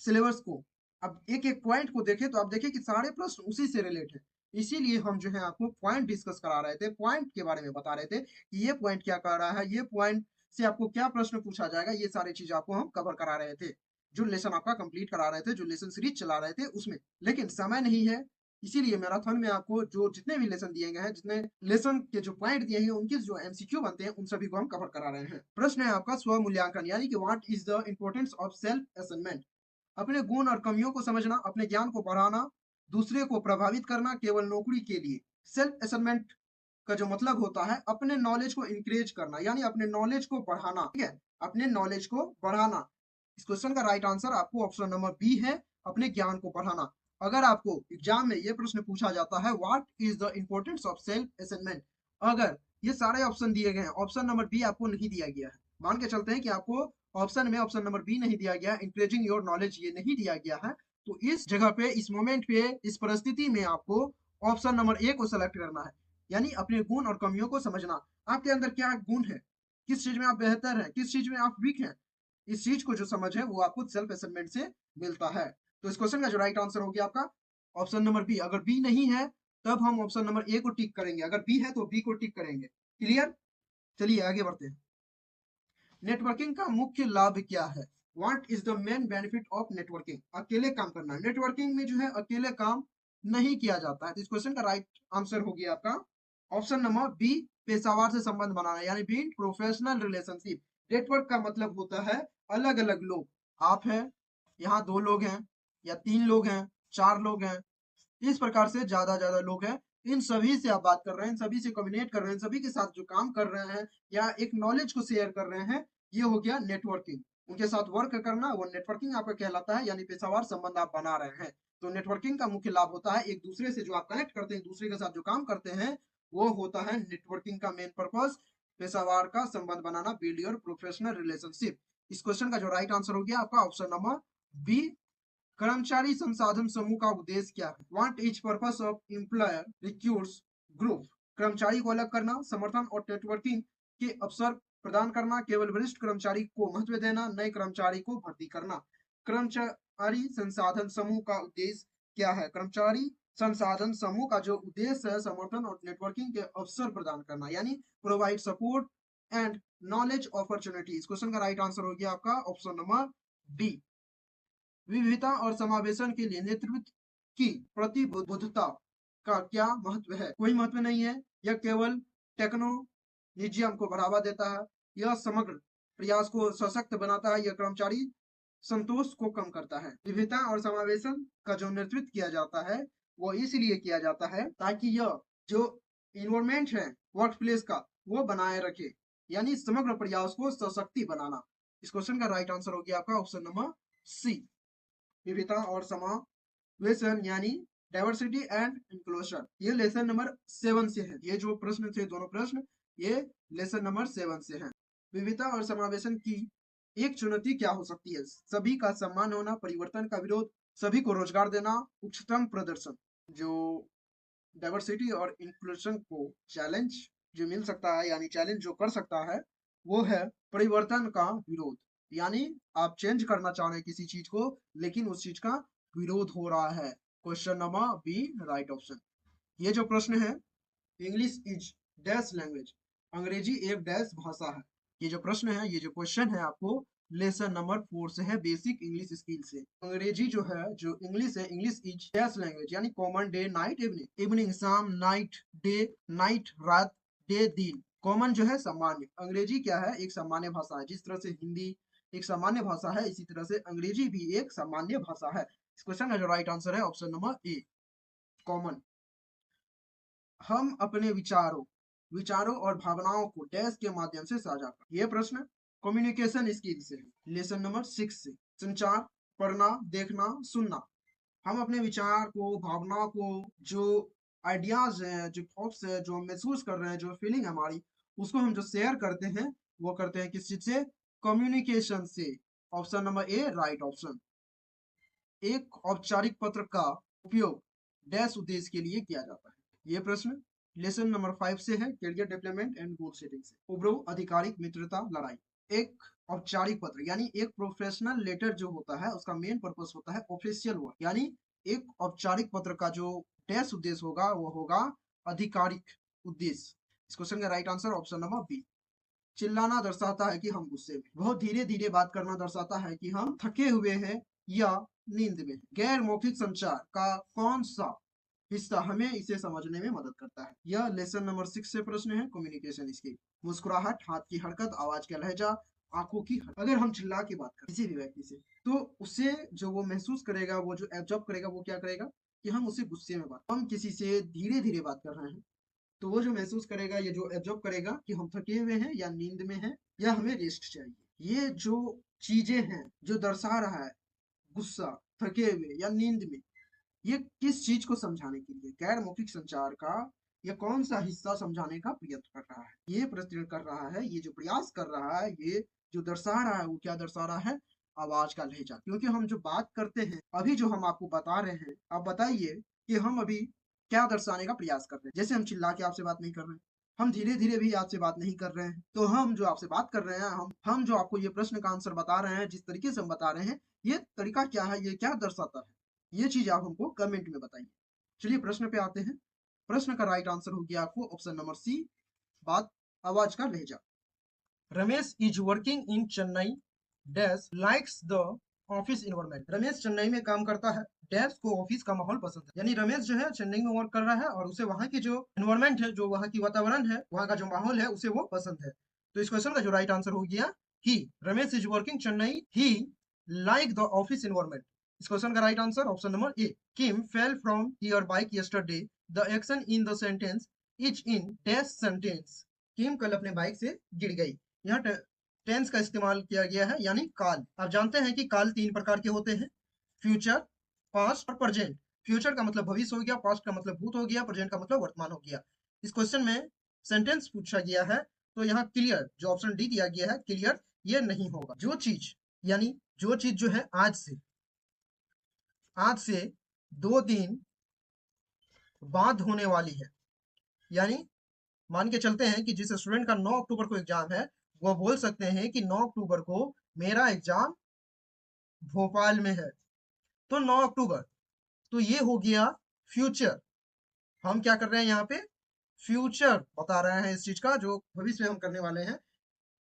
सिलेबस को अब एक एक पॉइंट को देखें तो आप देखिए कि सारे प्रश्न उसी से रिलेट है। इसीलिए हम जो है आपको पॉइंट डिस्कस करा रहे थे, पॉइंट के बारे में बता रहे थे कि ये पॉइंट क्या कर रहा है, ये पॉइंट से आपको क्या प्रश्न पूछा जाएगा, ये सारी चीज आपको हम कवर करा रहे थे, जो लेसन आपका कंप्लीट करा रहे थे, जो लेसन सीरीज चला रहे थे उसमें। लेकिन समय नहीं है, इसीलिए मैराथन में आपको जो जितने भी लेसन दिए गए हैं, जितने लेसन के जो पॉइंट दिए हैं, उनके जो एमसीक्यू बनते हैं, उन सभी को हम कवर करा रहे हैं। प्रश्न है आपका स्व मूल्यांकन, यानी कि what is the importance of self assessment. अपने गुण और कमियों को समझना, अपने ज्ञान को बढ़ाना, दूसरे को प्रभावित करना केवल नौकरी के लिए। सेल्फ असेसमेंट का जो मतलब होता है अपने नॉलेज को इंक्रीज करना, यानी अपने नॉलेज को बढ़ाना, ठीक है, अपने नॉलेज को बढ़ाना। इस क्वेश्चन का राइट आंसर आपको ऑप्शन नंबर बी है, अपने ज्ञान को बढ़ाना। अगर आपको एग्जाम में ये प्रश्न पूछा जाता है what is the importance of self assessment, अगर ये सारे ऑप्शन दिए गए हैं, ऑप्शन नंबर बी आपको नहीं दिया गया है, मान के चलते हैं कि आपको ऑप्शन में ऑप्शन नंबर बी नहीं दिया गया, इंक्रीजिंग योर नॉलेज ये नहीं दिया गया है, तो इस जगह पे, इस मोमेंट पे, इस परिस्थिति में आपको ऑप्शन नंबर ए को सेलेक्ट करना है, यानी अपने गुण और कमियों को समझना। आपके अंदर क्या गुण है, किस चीज में आप बेहतर हैं, किस चीज में आप वीक हैं, इस चीज को जो समझ है वो आपको सेल्फ असेसमेंट से मिलता है। तो इस क्वेश्चन का जो राइट आंसर हो गया आपका ऑप्शन नंबर बी। अगर बी नहीं है तब हम ऑप्शन नंबर ए को टिक करेंगे, अगर बी है तो बी को टिक करेंगे। क्लियर? चलिए आगे बढ़ते हैं। नेटवर्किंग का मुख्य लाभ क्या है? What is the main benefit of networking? अकेले काम करना, नेटवर्किंग में जो है अकेले काम नहीं किया जाता है। तो इस क्वेश्चन का राइट आंसर हो गया आपका ऑप्शन नंबर बी, पेशेवर से संबंध बनाना, यानी बिल्ड प्रोफेशनल रिलेशनशिप। नेटवर्क का मतलब होता है अलग अलग लोग, आप हैं, यहाँ 2 लोग हैं, या 3 लोग हैं, 4 लोग हैं, इस प्रकार से ज्यादा ज्यादा लोग हैं, इन सभी से आप बात कर रहे हैं, इन सभी से कम्युनिकेट कर रहे हैं, सभी के साथ जो काम कर रहे हैं या एक नॉलेज को शेयर कर रहे हैं, ये हो गया नेटवर्किंग। उनके साथ वर्क करना वो नेटवर्किंग आपका कहलाता है, यानी पेशेवर संबंध आप बना रहे हैं। तो नेटवर्किंग का मुख्य लाभ होता है एक दूसरे से जो आप कनेक्ट करते हैं, दूसरे के साथ जो काम करते हैं, वो होता है नेटवर्किंग का मेन पर्पज, पेशेवर का संबंध बनाना, बिल्ड योर प्रोफेशनल रिलेशनशिप। इस क्वेश्चन का जो राइट आंसर हो गया आपका ऑप्शन नंबर बी। कर्मचारी संसाधन समूह का उद्देश्य क्या है? What is purpose of employer recruits group? कर्मचारी को अलग करना, समर्थन और नेटवर्किंग के अवसर प्रदान करना, केवल वरिष्ठ कर्मचारी को महत्व देना, नए कर्मचारी को भर्ती करना। कर्मचारी संसाधन समूह का उद्देश्य क्या है? कर्मचारी संसाधन समूह का जो उद्देश्य है समर्थन और नेटवर्किंग के अवसर प्रदान करना, यानी provide support and knowledge opportunity. इस क्वेश्चन का राइट आंसर हो गया आपका ऑप्शन नंबर डी। विविधता और समावेशन के लिए नेतृत्व की प्रतिबद्धता का क्या महत्व है? कोई महत्व नहीं है, यह केवल टेक्नोलॉजियम को बढ़ावा देता है, यह समग्र प्रयास को सशक्त बनाता है, यह कर्मचारी संतोष को कम करता है। विविधता और समावेशन का जो नेतृत्व किया जाता है वो इसलिए किया जाता है ताकि यह जो इन्वायरमेंट है वर्क प्लेस का वो बनाए रखे, यानी समग्र प्रयास को सशक्ति बनाना। इस क्वेश्चन का राइट आंसर हो गया आपका ऑप्शन नंबर सी, विविधता और समावेशन यानी डाइवर्सिटी एंड इंक्लूजन। ये लेसन नंबर 7 से है, ये जो प्रश्न थे दोनों प्रश्न ये लेसन नंबर 7 से है। विविधता और समावेशन की एक चुनौती क्या हो सकती है? सभी का सम्मान होना, परिवर्तन का विरोध, सभी को रोजगार देना, उच्चतम प्रदर्शन। जो डाइवर्सिटी और इंक्लूजन को चैलेंज जो मिल सकता है, यानी चैलेंज जो कर सकता है, वो है परिवर्तन का विरोध, यानी आप चेंज करना चाह रहे हैं किसी चीज को लेकिन उस चीज का विरोध हो रहा है। Question number B right option. ये जो प्रश्न है इंग्लिश इज डैश लैंग्वेज, अंग्रेजी एक डैश भाषा है। ये जो प्रश्न है, ये जो क्वेश्चन है आपको लेसन नंबर 4 से है, बेसिक इंग्लिश स्किल से। अंग्रेजी जो है, जो इंग्लिश है, इंग्लिश इज डैश लैंग्वेज, यानी common, day, night, evening, evening शाम, नाइट डे, नाइट रात, डे दिन। कॉमन जो है सामान्य, अंग्रेजी क्या है? एक सामान्य भाषा है। जिस तरह से हिंदी एक सामान्य भाषा है, इसी तरह से अंग्रेजी भी एक सामान्य भाषा है। इस क्वेश्चन का जो राइट आंसर है ऑप्शन नंबर ए, कॉमन। हम अपने विचारों और भावनाओं को डैश के माध्यम से साझा कर। यह प्रश्न कम्युनिकेशन स्किल से है, लेसन नंबर 6 से। संचार, पढ़ना, देखना, सुनना। हम अपने विचार को, भावना को, जो आइडियाज हैं, जो थॉट्स हैं, जो हम महसूस कर रहे हैं, जो फीलिंग हमारी, उसको हम जो शेयर करते हैं वो करते हैं किस चीज से? कम्युनिकेशन से। Option number A right option. एक औपचारिक पत्र का उपयोग डैश उद्देश्य के लिए किया जाता है, ये प्रश्न लेसन नंबर 5 से है, career development and goal setting से। उब्रो आधिकारिक मित्रता लड़ाई। एक औपचारिक पत्र यानी एक प्रोफेशनल लेटर जो होता है उसका मेन पर्पस होता है ऑफिशियल वर्क, यानी एक औपचारिक पत्र का जो डैश उद्देश्य होगा वो होगा आधिकारिक उद्देश्य। इस क्वेश्चन का right answer option number B. चिल्लाना दर्शाता है कि हम गुस्से में, बहुत धीरे धीरे बात करना दर्शाता है कि हम थके हुए हैं या नींद में। गैर मौखिक संचार का कौन सा हिस्सा हमें इसे समझने में मदद करता है? यह लेसन नंबर 6 से प्रश्न है, कम्युनिकेशन स्किल। मुस्कुराहट, हाथ की हरकत, आवाज का लहजा, आंखों की हरकत। अगर हम चिल्ला के बात करें किसी भी व्यक्ति से तो उसे जो वो महसूस करेगा, वो जो एब्जॉर्ब करेगा, वो क्या करेगा कि हम उसे गुस्से में बात, हम किसी से धीरे धीरे बात कर रहे हैं तो वो जो महसूस करेगा, ये जो एब्जॉर्ब करेगा कि हम थके हुए हैं या नींद में हैं या हमें रेस्ट चाहिए। ये जो चीजें हैं जो दर्शा रहा है गुस्सा, थके हुए या नींद में, ये किस चीज को समझाने के लिए? गैर मौखिक संचार का या कौन सा हिस्सा समझाने का प्रयत्न कर रहा है? ये प्रयत्न कर रहा है, ये जो प्रयास कर रहा है, ये जो दर्शा रहा है वो क्या दर्शा रहा है? आवाज का लहजा। क्योंकि हम जो बात करते हैं अभी जो हम आपको बता रहे हैं, आप बताइए कि हम अभी क्या दर्शाने का प्रयास कर रहे हैं। जैसे हम चिल्ला के आपसे बात नहीं कर रहे हैं, हम धीरे धीरे भी आपसे बात नहीं कर रहे हैं, तो हम जो आपसे बात कर रहे हैं, हम जो आपको ये प्रश्न का आंसर बता रहे हैं, जिस तरीके से हम बता रहे हैं, ये तरीका क्या है, ये क्या दर्शाता है, ये चीज आप हमको कमेंट में बताइए। चलिए प्रश्न पे आते हैं। प्रश्न का राइट आंसर हो गया आपको ऑप्शन नंबर सी, बात, आवाज का लहजा। Ramesh is working in Chennai dash likes the office environment. Ramesh Chennai में काम करता है, डैश को ऑफिस का माहौल पसंद है। यानी रमेश जो है चेन्नई में वर्क कर रहा है और उसे वहाँ की जो इन्वायरमेंट है, जो वहाँ की वातावरण है, वहाँ का जो माहौल है, उसे वो पसंद है। तो इस क्वेश्चन का जो राइट आंसर हो गया ही। Ramesh is working Chennai, he like the office environment. इस क्वेश्चन का right answer option number A. Kim fell from her bike yesterday, the action in the sentence is in dash sentence. Kim कल अपने bike से गिर गई। यहाँ टेंस का इस्तेमाल किया गया है, यानी काल। आप जानते हैं कि काल 3 प्रकार के होते हैं, फ्यूचर, पास्ट और प्रेजेंट। फ्यूचर का मतलब भविष्य हो गया, पास्ट का मतलब भूत हो गया, प्रेजेंट का मतलब वर्तमान हो गया। इस क्वेश्चन में सेंटेंस पूछा गया है, तो यहाँ क्लियर जो ऑप्शन डी दिया गया है, क्लियर, ये नहीं होगा। जो चीज, यानी जो चीज जो है आज से 2 दिन बाद होने वाली है, यानी मान के चलते हैं कि जिस स्टूडेंट का 9 अक्टूबर को एग्जाम है, वो बोल सकते हैं कि 9 अक्टूबर को मेरा एग्जाम भोपाल में है। तो 9 अक्टूबर, तो ये हो गया फ्यूचर। हम क्या कर रहे हैं यहाँ पे? फ्यूचर बता रहे हैं इस चीज का, जो भविष्य में हम करने वाले हैं।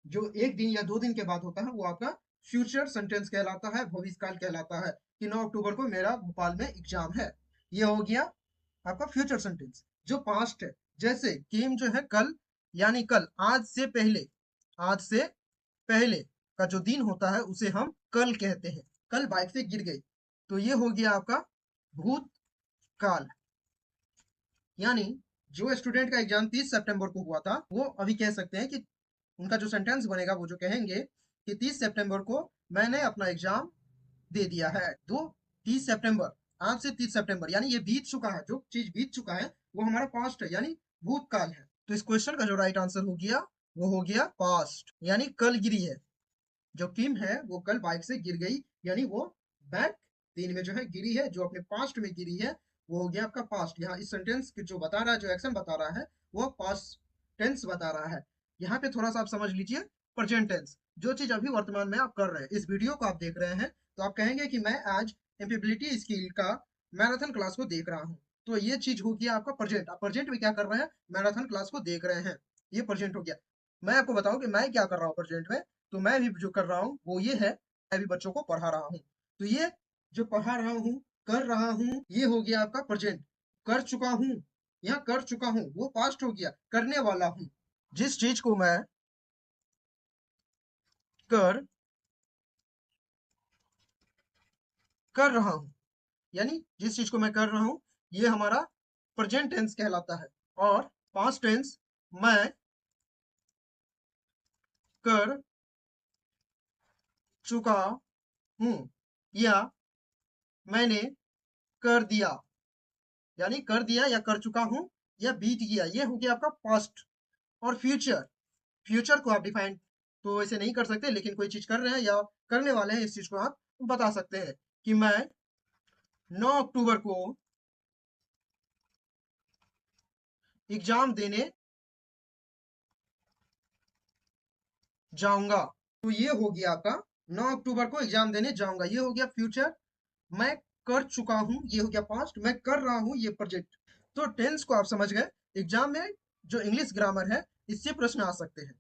जो 1 दिन या 2 दिन के बाद होता है वो आपका फ्यूचर सेंटेंस कहलाता है, भविष्य काल कहलाता है कि 9 अक्टूबर को मेरा भोपाल में एग्जाम है। ये हो गया आपका फ्यूचर सेंटेंस। जो पास्ट है, जैसे किम जो है कल, यानी कल, आज से पहले का जो दिन होता है उसे हम कल कहते हैं। कल बाइक से गिर गई, तो ये हो गया आपका भूतकाल। यानी जो स्टूडेंट का एग्जाम 30 सितंबर को हुआ था, वो अभी कह सकते हैं कि उनका जो सेंटेंस बनेगा, वो जो कहेंगे कि 30 सितंबर को मैंने अपना एग्जाम दे दिया है। तो 30 सितंबर, आज से 30 सितंबर, यानी ये बीत चुका है, जो चीज बीत चुका है वो हमारा पास्ट है, यानी भूतकाल है। तो इस क्वेश्चन का जो राइट आंसर हो गया वो हो गया पास्ट, यानी कल गिरी है। जो किम है वो कल बाइक से गिर गई, यानी वो बैक दिन में जो है गिरी है, जो अपने पास्ट में गिरी है, वो हो गया आपका पास्ट। यहाँ इस सेंटेंस की जो बता रहा है, जो एक्शन बता रहा है, वो पास्ट टेंस बता रहा है। यहाँ पे थोड़ा सा आप समझ लीजिए प्रेजेंट टेंस, जो चीज अभी वर्तमान में आप कर रहे हैं। इस वीडियो को आप देख रहे हैं तो आप कहेंगे कि मैं आज एम्पलीबिलिटी स्किल का मैराथन क्लास को देख रहा हूँ, तो ये चीज हो गया आपका प्रेजेंट। आप प्रेजेंट में क्या कर रहे हैं? मैराथन क्लास को देख रहे हैं, ये प्रेजेंट हो गया। मैं आपको बताऊं कि मैं क्या कर रहा हूँ प्रेजेंट में, तो मैं भी जो कर रहा हूँ वो ये है, मैं भी बच्चों को पढ़ा रहा हूँ। तो ये जो पढ़ा रहा हूँ, कर रहा हूँ, ये हो गया आपका प्रेजेंट। कर चुका हूँ, यहाँ कर चुका हूँ, वो पास्ट हो गया, करने वाला हूँ। जिस चीज को मैं कर कर रहा हूँ, यानी जिस चीज को मैं कर रहा हूँ, ये हमारा प्रेजेंट टेंस कहलाता है। और पास्ट टेंस, मैं कर चुका हूँ या मैंने कर दिया, यानी कर दिया या कर चुका हूँ या बीत गया, ये हो गया आपका पास्ट। और फ्यूचर, फ्यूचर को आप डिफाइन तो ऐसे नहीं कर सकते, लेकिन कोई चीज कर रहे हैं या करने वाले हैं, इस चीज को आप बता सकते हैं कि मैं 9 अक्टूबर को एग्जाम देने जाऊंगा। तो ये हो गया आपका 9 अक्टूबर को एग्जाम देने जाऊंगा, ये हो गया फ्यूचर। मैं कर चुका हूं, ये हो गया पास्ट। मैं कर रहा हूं, ये प्रोजेक्ट। तो टेंस को आप समझ गए। एग्जाम में जो इंग्लिश ग्रामर है, इससे प्रश्न आ सकते हैं।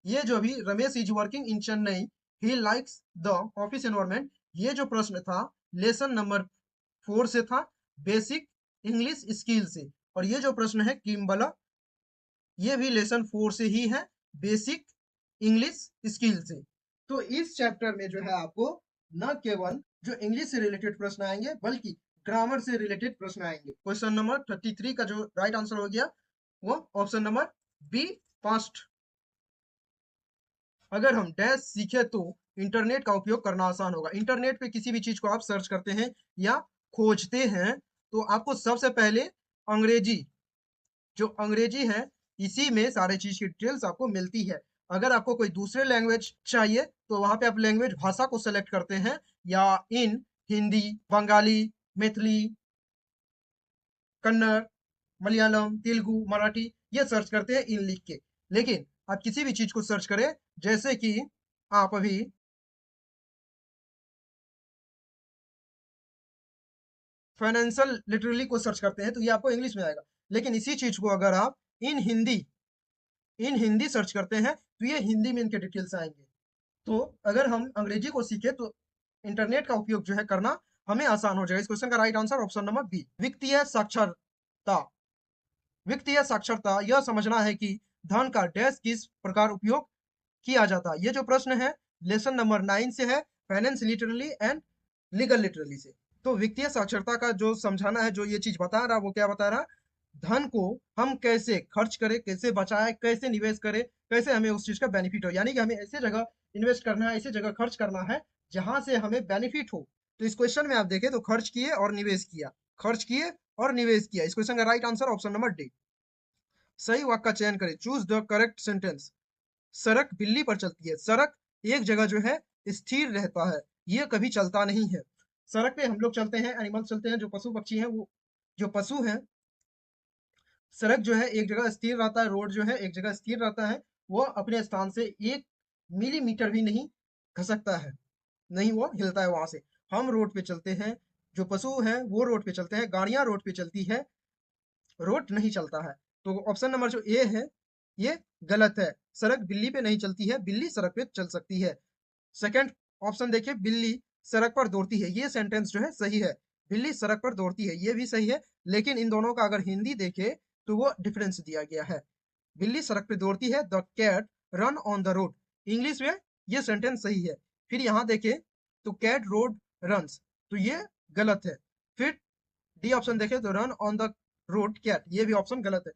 ये जो भी Ramesh is working in Chennai, he likes the office environment, ये जो प्रश्न था लेसन नंबर 4 से था, बेसिक इंग्लिश स्किल से। और ये जो प्रश्न है किम्बला, ये भी लेसन 4 से ही है, बेसिक इंग्लिश स्किल से। तो इस चैप्टर में जो है आपको न केवल जो इंग्लिश से रिलेटेड प्रश्न आएंगे, बल्कि ग्रामर से रिलेटेड प्रश्न आएंगे। क्वेश्चन नंबर 33 का जो राइट आंसर हो गया वो ऑप्शन नंबर बी, पास्ट। अगर हम डैश सीखे तो इंटरनेट का उपयोग करना आसान होगा। इंटरनेट पे किसी भी चीज को आप सर्च करते हैं या खोजते हैं, तो आपको सबसे पहले अंग्रेजी, जो अंग्रेजी है, इसी में सारे चीज की डिटेल्स आपको मिलती है। अगर आपको कोई दूसरे लैंग्वेज चाहिए तो वहां पे आप लैंग्वेज भाषा को सेलेक्ट करते हैं, या इन हिंदी, बंगाली, मैथिली, कन्नड़, मलयालम, तेलुगु, मराठी, ये सर्च करते हैं इन लिख के। लेकिन आप किसी भी चीज को सर्च करें, जैसे कि आप अभी फाइनेंशियल लिटरेली को सर्च करते हैं तो ये आपको इंग्लिश में आएगा। लेकिन इसी चीज को अगर आप इन हिंदी इन हिंदी सर्च करते हैं तो ये हिंदी में इनके डिटेल्स आएंगे। तो अगर हम अंग्रेजी को सीखे तो इंटरनेट का उपयोग जो है करना हमें आसान हो जाएगा। इस क्वेश्चन का right answer option number B, वित्तीय साक्षरता। वित्तीय साक्षरता यह समझना है कि धन का डैश किस प्रकार उपयोग किया जाता है। ये जो प्रश्न है लेसन नंबर 9 से है, finance literally and legal literally से। तो वित्तीय साक्षरता का जो समझाना है, जो ये चीज बता रहा, वो क्या बता रहा, धन को हम कैसे खर्च करें, कैसे बचाएं, कैसे निवेश करें, कैसे हमें उस चीज का बेनिफिट हो। यानी कि हमें ऐसे जगह इन्वेस्ट करना है, ऐसे जगह खर्च करना है जहां से हमें बेनिफिट हो। तो इस क्वेश्चन में आप देखें तो खर्च किए और निवेश किया, खर्च किए और निवेश किया। इस क्वेश्चन का right answer option number D. सही वाक्य का चयन करें, चूज द करेक्ट सेंटेंस। सड़क बिल्ली पर चलती है। सड़क एक जगह जो है स्थिर रहता है, ये कभी चलता नहीं है। सड़क पे हम लोग चलते हैं, एनिमल चलते हैं, जो पशु पक्षी हैं, वो जो पशु हैं, सड़क जो है एक जगह स्थिर रहता है, रोड जो है एक जगह स्थिर रहता है। वो अपने स्थान से 1 मिलीमीटर भी नहीं खसकता है, नहीं वो हिलता है वहां से। हम रोड पे चलते हैं, जो पशु हैं वो रोड पे चलते हैं, गाड़ियां रोड पे चलती है, रोड नहीं चलता है। तो ऑप्शन नंबर जो ए है ये गलत है। सड़क बिल्ली पे नहीं चलती है, बिल्ली सड़क पे चल सकती है। सेकंड ऑप्शन देखिए, बिल्ली सड़क पर दौड़ती है, ये सेंटेंस जो है सही है। बिल्ली सड़क पर दौड़ती है, ये भी सही है। लेकिन इन दोनों का अगर हिंदी देखे तो वो डिफरेंस दिया गया है। बिल्ली सड़क पे दौड़ती है, the cat run on the road, English में ये सेंटेंस सही है। फिर यहाँ देखे तो कैट रोड रन्स, तो ये गलत है। फिर डी ऑप्शन देखे तो run on the road cat, ये भी ऑप्शन गलत है।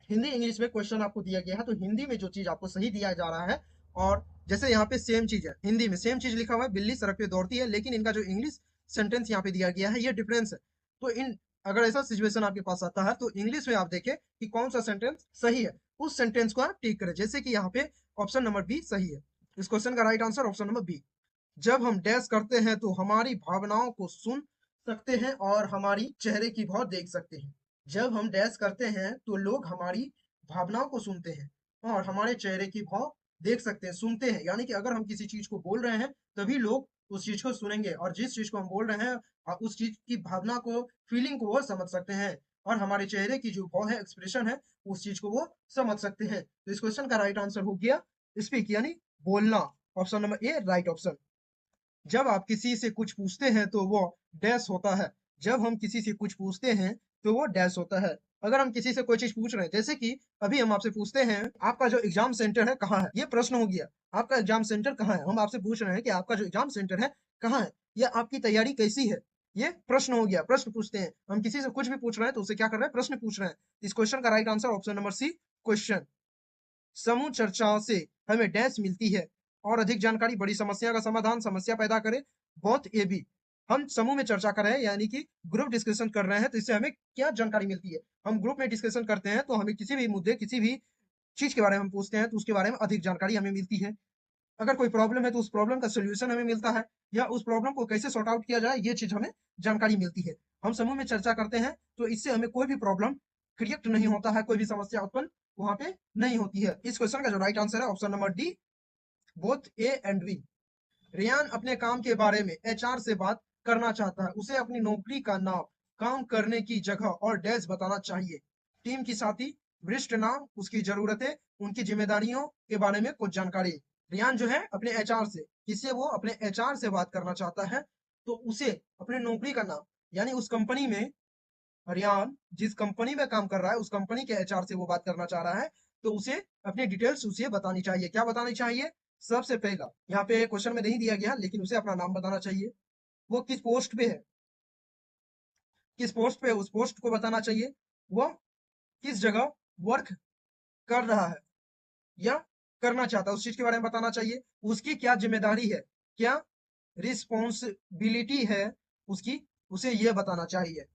हिंदी इंग्लिश में क्वेश्चन आपको दिया गया है, तो हिंदी में जो चीज आपको सही दिया जा रहा है, और जैसे यहाँ पे सेम चीज है, हिंदी में सेम चीज लिखा हुआ है, बिल्ली सड़क पे दौड़ती है, लेकिन इनका जो इंग्लिश सेंटेंस यहाँ पे दिया गया है, ये डिफरेंस है। तो इन अगर ऐसा सिचुएशन आपके पास आता है तो इंग्लिश में आप देखें कि कौन सा सेंटेंस सही है, उस सेंटेंस को आप टिक करें। जैसे कि यहाँ पे ऑप्शन नंबर बी सही है। इस क्वेश्चन का right answer option number B. जब हम डैश करते हैं तो हमारी भावनाओं को सुन सकते हैं और हमारी चेहरे की भाव देख सकते हैं। जब हम डैश करते हैं तो लोग हमारी भावनाओं को सुनते हैं और हमारे चेहरे की भाव देख सकते हैं, सुनते हैं। यानी कि अगर हम किसी चीज को बोल रहे हैं तभी लोग उस चीज को सुनेंगे, और जिस चीज को हम बोल रहे हैं उस चीज की भावना को, फीलिंग को वो समझ सकते हैं, और हमारे चेहरे की जो भाव है, एक्सप्रेशन है, उस चीज को वो समझ सकते हैं। तो इस क्वेश्चन का राइट आंसर हो गया स्पीक, यानी बोलना, option number A right option. जब आप किसी से कुछ पूछते हैं तो वो डैश होता है। जब हम किसी से कुछ पूछते हैं तो वो डैश होता है। अगर हम किसी से कोई चीज पूछ रहे हैं, जैसे कि अभी हम आपसे पूछते हैं आपका जो एग्जाम सेंटर है कहाँ है, ये प्रश्न हो गया। आपका एग्जाम सेंटर कहाँ है, हम आपसे पूछ रहे हैं कि आपका जो एग्जाम सेंटर है कहाँ है, या आपकी तैयारी कैसी है, ये प्रश्न हो गया। प्रश्न पूछते हैं, हम किसी से कुछ भी पूछ रहे हैं तो उसे क्या कर रहे हैं, प्रश्न पूछ रहे हैं। इस क्वेश्चन का right answer option number C, question. समूह चर्चाओं से हमें डैश मिलती है, और अधिक जानकारी बड़ी समस्या का समाधान, समस्या पैदा करे, बहुत ए बी। हम समूह में चर्चा कर रहे हैं, यानी कि ग्रुप डिस्कशन कर रहे हैं, तो इससे हमें क्या जानकारी मिलती है। हम ग्रुप में डिस्कशन करते हैं तो हमें किसी भी मुद्दे, किसी भी चीज के बारे में हम पूछते हैं तो उसके बारे में अधिक जानकारी हमें मिलती है। अगर कोई प्रॉब्लम है तो उस प्रॉब्लम का सोल्यूशन हमें मिलता है, या उस प्रॉब्लम को कैसे सॉर्ट आउट किया जाए, ये चीज हमें जानकारी मिलती है। हम समूह में चर्चा करते हैं तो इससे हमें कोई भी प्रॉब्लम क्रिएट नहीं होता है, कोई भी समस्या उत्पन्न वहां पे नहीं होती है। इस क्वेश्चन का जो राइट आंसर है option number D, both A and B. Riyan अपने काम के बारे में एचआर से बात करना चाहता है। उसे अपनी नौकरी का नाम, काम करने की जगह और डैश बताना चाहिए। टीम की साथी, वरिष्ठ नाम, उसकी जरूरतें, उनकी जिम्मेदारियों के बारे में कुछ जानकारी। रियान जो है अपने एचआर से, किससे वो अपने एचआर से बात करना चाहता है, तो उसे अपने नौकरी का नाम, यानी उस कंपनी में रियान जिस कंपनी में काम कर रहा है उस कंपनी के एचआर से वो बात करना चाह रहा है, तो उसे अपनी डिटेल्स उसे बतानी चाहिए। क्या बतानी चाहिए? सबसे पहला, यहाँ पे क्वेश्चन में नहीं दिया गया, लेकिन उसे अपना नाम बताना चाहिए, वो किस पोस्ट पे है, किस पोस्ट पे है, उस पोस्ट को बताना चाहिए, वो किस जगह वर्क कर रहा है या करना चाहता है, उस चीज के बारे में बताना चाहिए। उसकी क्या जिम्मेदारी है, क्या रिस्पॉन्सिबिलिटी है उसकी, उसे ये बताना चाहिए।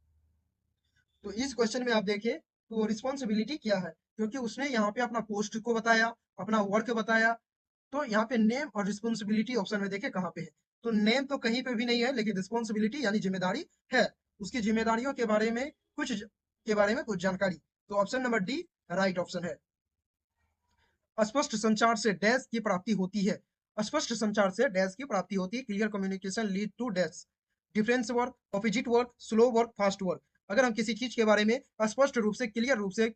तो इस क्वेश्चन में आप देखें तो रिस्पॉन्सिबिलिटी क्या है, क्योंकि उसने यहाँ पे अपना पोस्ट को बताया, अपना वर्क बताया, तो यहाँ पे नेम और रिस्पॉन्सिबिलिटी ऑप्शन में देखें कहाँ पे है। तो नेम तो कहीं पे भी नहीं है, लेकिन रिस्पॉन्सिबिलिटी यानी जिम्मेदारी है, उसकी जिम्मेदारियों के बारे में कुछ जानकारी। तो option number D right option है। स्पष्ट संचार से डैश की प्राप्ति होती है। स्पष्ट संचार से डैश की प्राप्ति होती है। Clear communication lead to dash, difference work, opposite work, slow work, fast work. अगर हम किसी चीज के बारे में स्पष्ट रूप से, क्लियर रूप से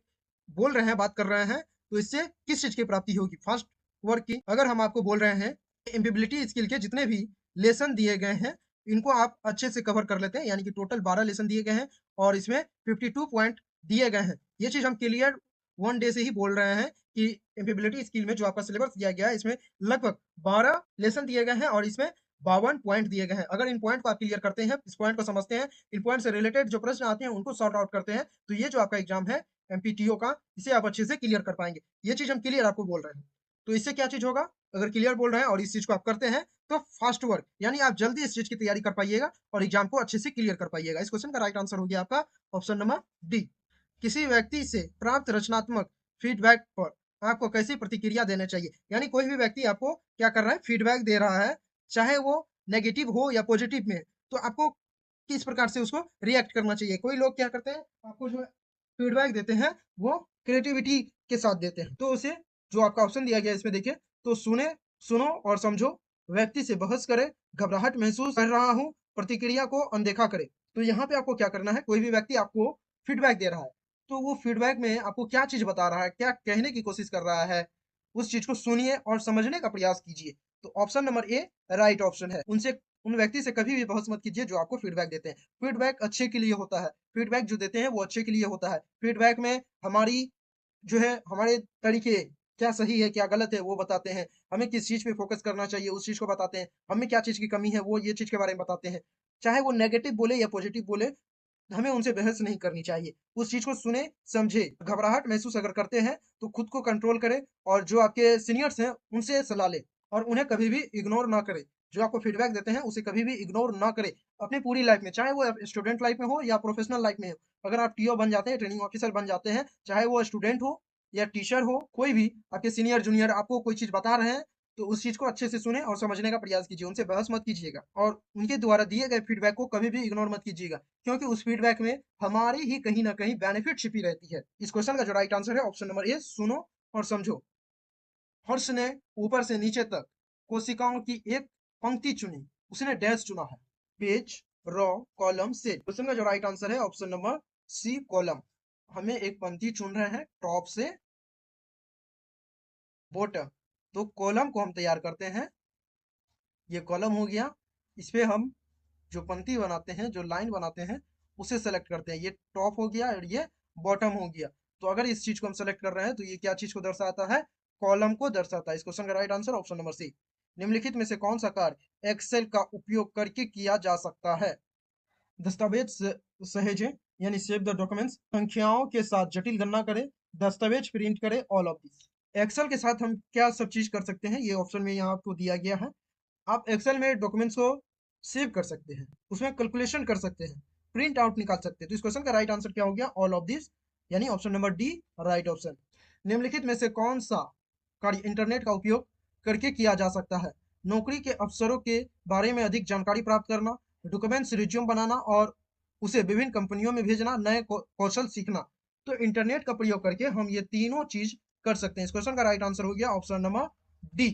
बोल रहे हैं, बात कर रहे हैं, तो इससे किस चीज की प्राप्ति होगी? फास्ट वर्क की। अगर हम आपको बोल रहे हैं एम्बिबिलिटी स्किल के जितने भी लेसन दिए गए हैं, इनको आप अच्छे से कवर कर लेते हैं, यानी कि टोटल 12 लेसन दिए गए हैं और इसमें 52 पॉइंट दिए गए हैं। ये चीज हम क्लियर 1 डे से ही बोल रहे हैं कि एम्पिबिलिटी स्किल में जो आपका सिलेबस दिया गया है, इसमें लगभग 12 लेसन दिए गए हैं और इसमें 52 पॉइंट दिए गए हैं। अगर इन पॉइंट को आप क्लियर करते हैं, इस पॉइंट को समझते हैं, इन पॉइंट से रिलेटेड जो प्रश्न आते हैं उनको सॉर्ट आउट करते हैं, तो ये जो आपका एग्जाम है एमपीटीओ का, इसे आप अच्छे से क्लियर कर पाएंगे। ये चीज हम क्लियर आपको बोल रहे हैं। तो इससे क्या चीज होगा? अगर क्लियर बोल रहे हैं और इस चीज को आप करते हैं, तो फास्ट वर्क, यानी आप जल्दी इस चीज की तैयारी कर पाइएगा और एग्जाम को अच्छे से क्लियर कर पाइएगा। इस क्वेश्चन का राइट आंसर हो गया आपका ऑप्शन नंबर डी। किसी व्यक्ति से प्राप्त रचनात्मक फीडबैक पर आपको कैसी प्रतिक्रिया देना चाहिए? यानी कोई भी व्यक्ति आपको क्या कर रहा है? फीडबैक दे रहा है, चाहे वो नेगेटिव हो या पॉजिटिव में, तो आपको किस प्रकार से उसको रिएक्ट करना चाहिए? कोई लोग क्या करते हैं, आपको जो फीडबैक देते हैं वो क्रिएटिविटी के साथ देते हैं, तो उसे जो आपका ऑप्शन दिया गया इसमें देखिए, तो सुनो और समझो, व्यक्ति से बहस करे, घबराहट महसूस कर रहा हूँ, प्रतिक्रिया को अनदेखा करे। तो यहाँ पे आपको क्या करना है? कोई भी व्यक्ति आपको फीडबैक दे रहा है, तो वो फीडबैक में आपको क्या चीज बता रहा है, क्या कहने की कोशिश कर रहा है, उस चीज को सुनिए और समझने का प्रयास कीजिए। तो option number A right option है। उनसे, उन व्यक्ति से कभी भी बहस मत कीजिए जो आपको फीडबैक देते हैं। फीडबैक अच्छे के लिए होता है, फीडबैक जो देते हैं वो अच्छे के लिए होता है। फीडबैक में हमारी जो है, हमारे तरीके क्या सही है क्या गलत है वो बताते हैं, हमें किस चीज पे फोकस करना चाहिए उस चीज को बताते हैं, हमें क्या चीज की कमी है वो ये चीज के बारे में बताते हैं। चाहे वो नेगेटिव बोले या पॉजिटिव बोले, हमें उनसे बहस नहीं करनी चाहिए। उस चीज को सुने, समझे। घबराहट महसूस अगर करते हैं तो खुद को कंट्रोल करें और जो आपके सीनियर्स हैं उनसे सलाह लें और उन्हें कभी भी इग्नोर ना करें। जो आपको फीडबैक देते हैं उसे कभी भी इग्नोर ना करें अपनी पूरी लाइफ में, चाहे वो स्टूडेंट लाइफ में हो या प्रोफेशनल लाइफ में हो। अगर आप टीओ बन जाते हैं, ट्रेनिंग ऑफिसर बन जाते हैं, चाहे वो स्टूडेंट हो या टीचर हो, कोई भी आपके सीनियर जूनियर आपको कोई चीज बता रहे हैं, तो उस चीज को अच्छे से सुने और समझने का प्रयास कीजिए, उनसे बहस मत कीजिएगा और उनके द्वारा दिए गए फीडबैक को कभी भी इग्नोर मत कीजिएगा, क्योंकि उस फीडबैक में हमारी ही कहीं ना कहीं बेनिफिट छिपी रहती है। इस क्वेश्चन का जो राइट आंसर है ऑप्शन नंबर ए, सुनो और समझो। हर्ष ने ऊपर से नीचे तक कोशिकाओं की एक पंक्ति चुनी, उसने डैश चुना है, पेज, रो, कॉलम, सेट। क्वेश्चन का जो राइट आंसर है ऑप्शन नंबर सी, कॉलम। हमें एक पंक्ति चुन रहे हैं टॉप से बॉटम, तो कॉलम को हम तैयार करते हैं। ये कॉलम हो गया, इस पे हम जो पंक्ति बनाते हैं, जो लाइन बनाते हैं, उसे सेलेक्ट करते हैं। ये टॉप हो गया और ये बॉटम हो गया। तो अगर इस चीज को हम सेलेक्ट कर रहे हैं तो ये क्या चीज को दर्शाता है? कॉलम को दर्शाता है। इस क्वेश्चन का right answer option number C. निम्नलिखित में से कौन सा कार्य एक्सेल का उपयोग करके किया जा सकता है? दस्तावेज सहेजें, यानी सेव द डॉक्यूमेंट्स, संख्याओं के साथ जटिल गणना करें, दस्तावेज प्रिंट करें, ऑल ऑफ दिस। एक्सेल के साथ हम क्या सब चीज कर सकते हैं, ये ऑप्शन में यहाँ आपको दिया गया है। आप एक्सेल में डॉक्यूमेंट्स को सेव कर सकते हैं, उसमें कैलकुलेशन कर सकते हैं, प्रिंट आउट निकाल सकते हैं। तो इस क्वेश्चन का राइट आंसर क्या हो गया? ऑल ऑफ दिस, यानी option number D right option. निम्नलिखित में से कौन सा कार्य इंटरनेट का उपयोग करके किया जा सकता है? नौकरी के अवसरों के बारे में अधिक जानकारी प्राप्त करना, डॉक्यूमेंट्स रिज्यूम बनाना और उसे विभिन्न कंपनियों में भेजना, नए कौशल सीखना। तो इंटरनेट का प्रयोग करके हम ये तीनों चीज कर सकते हैं। इस क्वेश्चन का राइट आंसर हो गया option number D.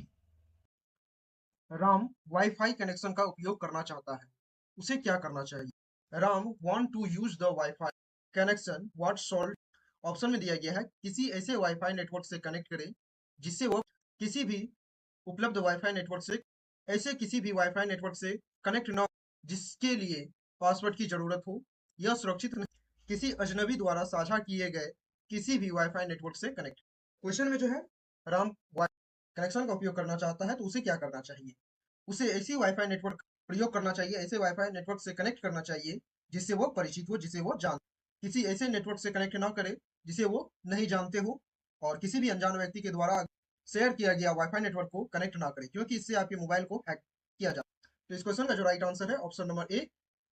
Ram wifi connection का उपयोग करना चाहता है, उसे क्या करना चाहिए? Ram want to use the wifi connection, what solve? Option में दिया गया है किसी ऐसे वाईफाई नेटवर्क से कनेक्ट करें जिससे वो किसी भी उपलब्ध वाईफाई नेटवर्क से ऐसे किसी भी वाईफाई नेटवर्क से कनेक्ट ना हो जिसके लिए पासवर्ड की जरूरत हो, यह सुरक्षित नहीं, किसी अजनबी द्वारा साझा किए गए किसी भी वाईफाई नेटवर्क से कनेक्ट। क्वेश्चन में जो है राम कनेक्शन का उपयोग करना चाहता है तो उसे क्या करना चाहिए? उसे ऐसी वाईफाई नेटवर्क प्रयोग करना चाहिए, ऐसे वाईफाई नेटवर्क से कनेक्ट करना चाहिए जिससे वो परिचित हो, जिसे वो जान, किसी ऐसे नेटवर्क से कनेक्ट ना करे जिसे वो नहीं जानते हो, और किसी भी अनजान व्यक्ति के द्वारा शेयर किया गया वाईफाई नेटवर्क को कनेक्ट ना करें, क्योंकि इससे आपके मोबाइल को हैक किया जा। तो इस क्वेश्चन का जो राइट आंसर है ऑप्शन नंबर ए,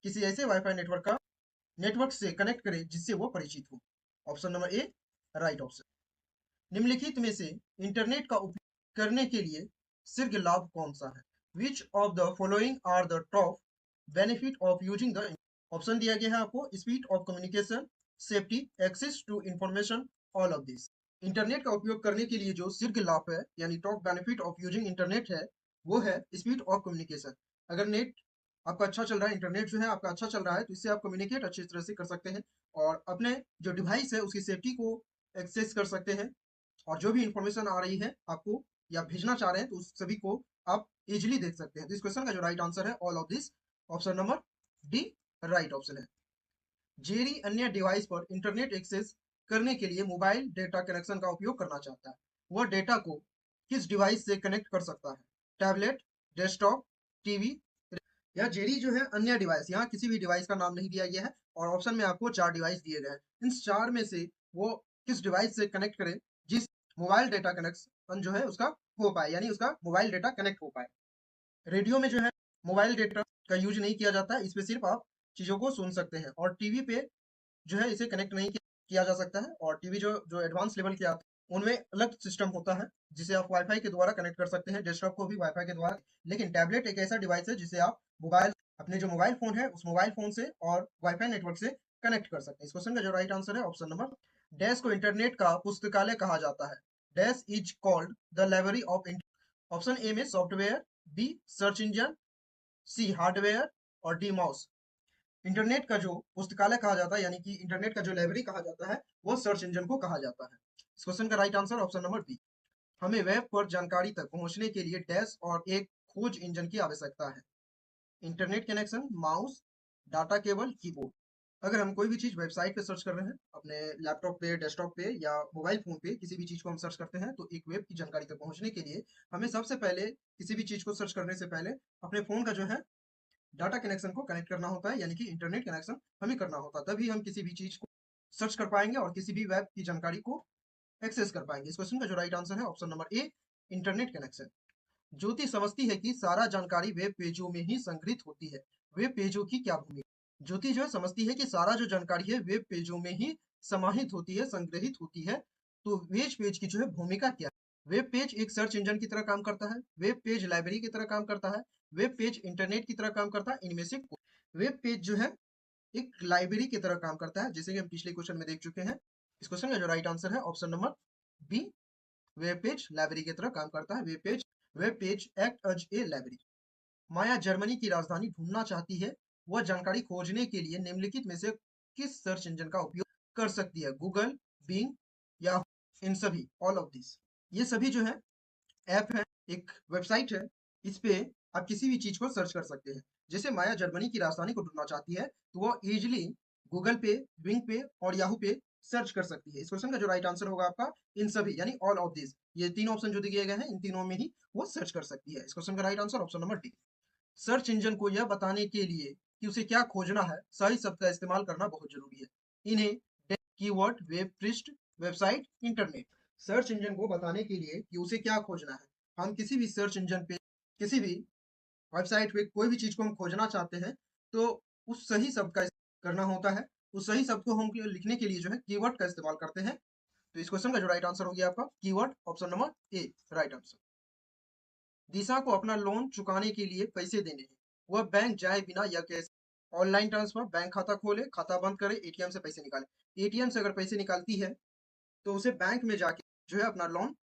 किसी ऐसे वाईफाई नेटवर्क से कनेक्ट करे जिससे वो परिचित हो। Option number A right option. निम्नलिखित में से इंटरनेट का उपयोग करने के लिए शीघ्र लाभ कौन सा है? Which of the following are the top benefit of using the. ऑप्शन दिया गया है आपको speed of communication, safety, access to information, all of this. Internet का उपयोग करने के लिए जो शीघ्र लाभ है यानी top benefit of using internet है, वो है स्पीड ऑफ कम्युनिकेशन। अगर नेट आपका अच्छा चल रहा है, इंटरनेट जो है आपका अच्छा चल रहा है, तो इससे आप कम्युनिकेट अच्छी तरह से कर सकते हैं और अपने जो डिवाइस है उसकी सेफ्टी को एक्सेस कर सकते हैं, और जो भी इंफॉर्मेशन आ रही है आपको या भेजना चाह रहे हैं तो उस सभी को आप इजिली देख सकते हैं। तो इस क्वेश्चन का जो राइट आंसर है all of this, option number D right option है। जेरी अन्य डिवाइस पर इंटरनेट एक्सेस करने के लिए मोबाइल डेटा कनेक्शन का उपयोग करना चाहता है, वह डेटा को किस डिवाइस से कनेक्ट कर सकता है? टैबलेट, डेस्कटॉप, टीवी, या जेरी जो है अन्य डिवाइस, यहाँ किसी भी डिवाइस का नाम नहीं दिया गया है और ऑप्शन में आपको 4 डिवाइस दिए गए हैं। इन 4 में से वो किस डिवाइस से कनेक्ट करे जिस मोबाइल डेटा कनेक्शन जो है उसका हो पाए, यानी उसका मोबाइल डेटा कनेक्ट हो पाए। रेडियो में जो है मोबाइल डेटा का यूज नहीं किया जाता है, इस पे सिर्फ आप चीज़ों को सुन सकते हैं, और टीवी पे जो है इसे कनेक्ट नहीं किया जा सकता है, और टीवी जो जो एडवांस लेवल के आते हैं उनमें अलग सिस्टम होता है जिसे आप वाईफाई के द्वारा कनेक्ट कर सकते हैं, डेस्कटॉप को भी वाईफाई के द्वारा। लेकिन टैबलेट एक ऐसा डिवाइस है जिसे आप मोबाइल अपने जो मोबाइल फोन है उस मोबाइल फोन से और वाईफाई नेटवर्क से कनेक्ट कर सकते हैं। इस क्वेश्चन का जो राइट आंसर है ऑप्शन नंबर डैश को इंटरनेट का पुस्तकालय कहा जाता है। Dash is called the library of. Option A में सॉफ्टवेयर, बी सर्च इंजन, सी हार्डवेयर और डी माउस। इंटरनेट का जो पुस्तकालय कहा जाता है यानी कि इंटरनेट का जो लाइब्रेरी कहा जाता है वो सर्च इंजन को कहा जाता है। इस क्वेश्चन का right answer option number B. हमें वेब पर जानकारी तक पहुंचने के लिए डैश और एक खोज इंजन की आवश्यकता है। Internet connection, mouse, data cable, keyboard. अगर हम कोई भी चीज़ वेबसाइट पे सर्च कर रहे हैं, अपने लैपटॉप पे, डेस्कटॉप पे या मोबाइल फ़ोन पे किसी भी चीज़ को हम सर्च करते हैं, तो एक वेब की जानकारी तक पहुँचने के लिए हमें सबसे पहले किसी भी चीज़ को सर्च करने से पहले अपने फ़ोन का जो है डाटा कनेक्शन को कनेक्ट करना होता है, यानी कि इंटरनेट कनेक्शन हमें करना होता है। तभी हम किसी भी चीज़ को सर्च कर पाएँगे और किसी भी वेब की जानकारी को एक्सेस कर पाएँगे। इस क्वेश्चन का जो राइट आंसर है option number A, internet connection. Jyoti समझती है कि सारा जानकारी वेब पेजों में ही संग्रहित होती है। वेब पेजों की क्या भूमिका? ज्योति जो है समझती है कि सारा जो जानकारी है वेब पेजों में ही समाहित होती है, संग्रहित होती है। तो वेब पेज की जो है भूमिका क्या है? वेब पेज एक सर्च इंजन की तरह काम करता है, वेब पेज लाइब्रेरी की तरह काम करता है, वेब पेज इंटरनेट की तरह काम करता है, इनमें से वेब पेज जो है एक लाइब्रेरी की तरह काम करता है, जैसे कि हम पिछले क्वेश्चन में देख चुके हैं। इस क्वेश्चन का जो राइट आंसर है option number B, web page library की तरह काम करता है। Web page act as a library. Maya Germany की राजधानी ढूंढना चाहती है, वह जानकारी खोजने के लिए निम्नलिखित में से किस सर्च इंजन का उपयोग कर सकती है? गूगल, बिंग या इन सभी, ऑल ऑफ दिस। ये सभी जो है ऐप है, एक वेबसाइट है, इस पे आप किसी भी चीज को सर्च कर सकते हैं। जैसे माया जर्मनी की राजधानी को ढूंढना चाहती है तो वो इजिली गूगल पे, बिंग पे और याहू पे सर्च कर सकती है। इस क्वेश्चन का जो राइट आंसर होगा आपका इन सभी यानी ऑल ऑफ दिस, ये तीन ऑप्शन जो दिए गए हैं इन तीनों में ही वो सर्च कर सकती है। इस क्वेश्चन का right answer option number D. Search engine को यह बताने के लिए कि उसे क्या खोजना है, सही शब्द का इस्तेमाल करना बहुत जरूरी है। इन्हें कीवर्ड, वेब पृष्ठ, वेबसाइट, इंटरनेट। सर्च इंजन को बताने के लिए कि उसे क्या खोजना है, हम किसी भी सर्च इंजन पे, किसी भी वेबसाइट पे कोई भी चीज को हम खोजना चाहते हैं तो उस सही शब्द का करना होता है। उस सही शब्द को हम लिखने के लिए जो है कीवर्ड का इस्तेमाल करते हैं। तो इस क्वेश्चन का जो राइट आंसर हो गया आपका keyword, option number A right answer. Disha को अपना लोन चुकाने के लिए पैसे देने हैं, वह बैंक जाए बिना या कैसे? ऑनलाइन ट्रांसफर, बैंक खाता खोले, खाता बंद करे, एटीएम से पैसे निकाले। एटीएम से अगर पैसे निकालती है तो उसे बैंक में जाके जो है अपना लोन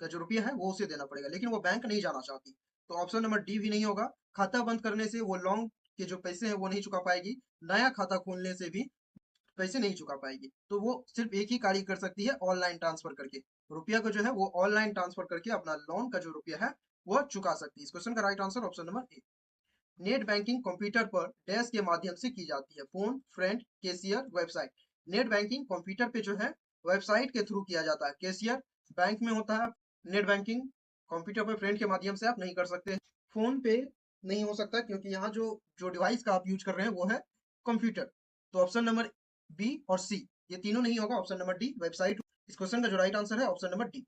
का जो रुपया है वो उसे देना पड़ेगा, लेकिन वो बैंक नहीं जाना चाहती, तो ऑप्शन नंबर डी भी नहीं होगा। खाता बंद करने से वो लोन के जो पैसे हैं वो नहीं चुका पाएगी, नया खाता खोलने से भी पैसे नहीं चुका पाएगी, तो वो सिर्फ एक ही कार्य कर सकती है, ऑनलाइन ट्रांसफर करके रुपया को जो है वो ऑनलाइन ट्रांसफर करके अपना लोन का जो रुपया है वो चुका सकती है। इस क्वेश्चन का राइट आंसर ऑप्शन नंबर ए। नेट बैंकिंग कंप्यूटर पर डैश के माध्यम से की जाती है, phone, friend, cashier, website. Net banking computer पे जो है वेबसाइट के थ्रू किया जाता है, कैशियर बैंक में होता है। नेट बैंकिंग कंप्यूटर पर फ्रेंड के माध्यम से आप नहीं कर सकते, फोन पे नहीं हो सकता क्योंकि यहाँ जो जो डिवाइस का आप यूज कर रहे हैं वो है कंप्यूटर। तो ऑप्शन नंबर बी और सी ये तीनों नहीं होगा, ऑप्शन नंबर डी वेबसाइट। इस क्वेश्चन का जो राइट आंसर है ऑप्शन नंबर डी।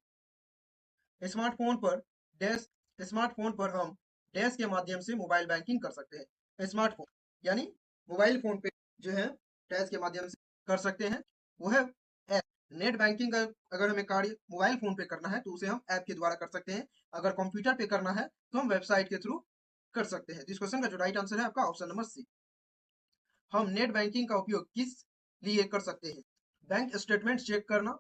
स्मार्टफोन पर डैश स्मार्टफोन पर हम डैश के माध्यम से मोबाइल बैंकिंग कर सकते हैं। स्मार्टफोन यानी मोबाइल फोन पे जो है डैश के माध्यम से कर सकते हैं, वो है ऐप। नेट बैंकिंग अगर हमें कार्य मोबाइल फोन पे करना है तो उसे हम ऐप के द्वारा कर सकते हैं, अगर कंप्यूटर पे करना है तो हम वेबसाइट के थ्रू कर सकते हैं। तो इस क्वेश्चन का जो राइट आंसर है आपका ऑप्शन नंबर सी। हम नेट बैंकिंग का उपयोग किस लिए कर सकते हैं? बैंक स्टेटमेंट चेक करना,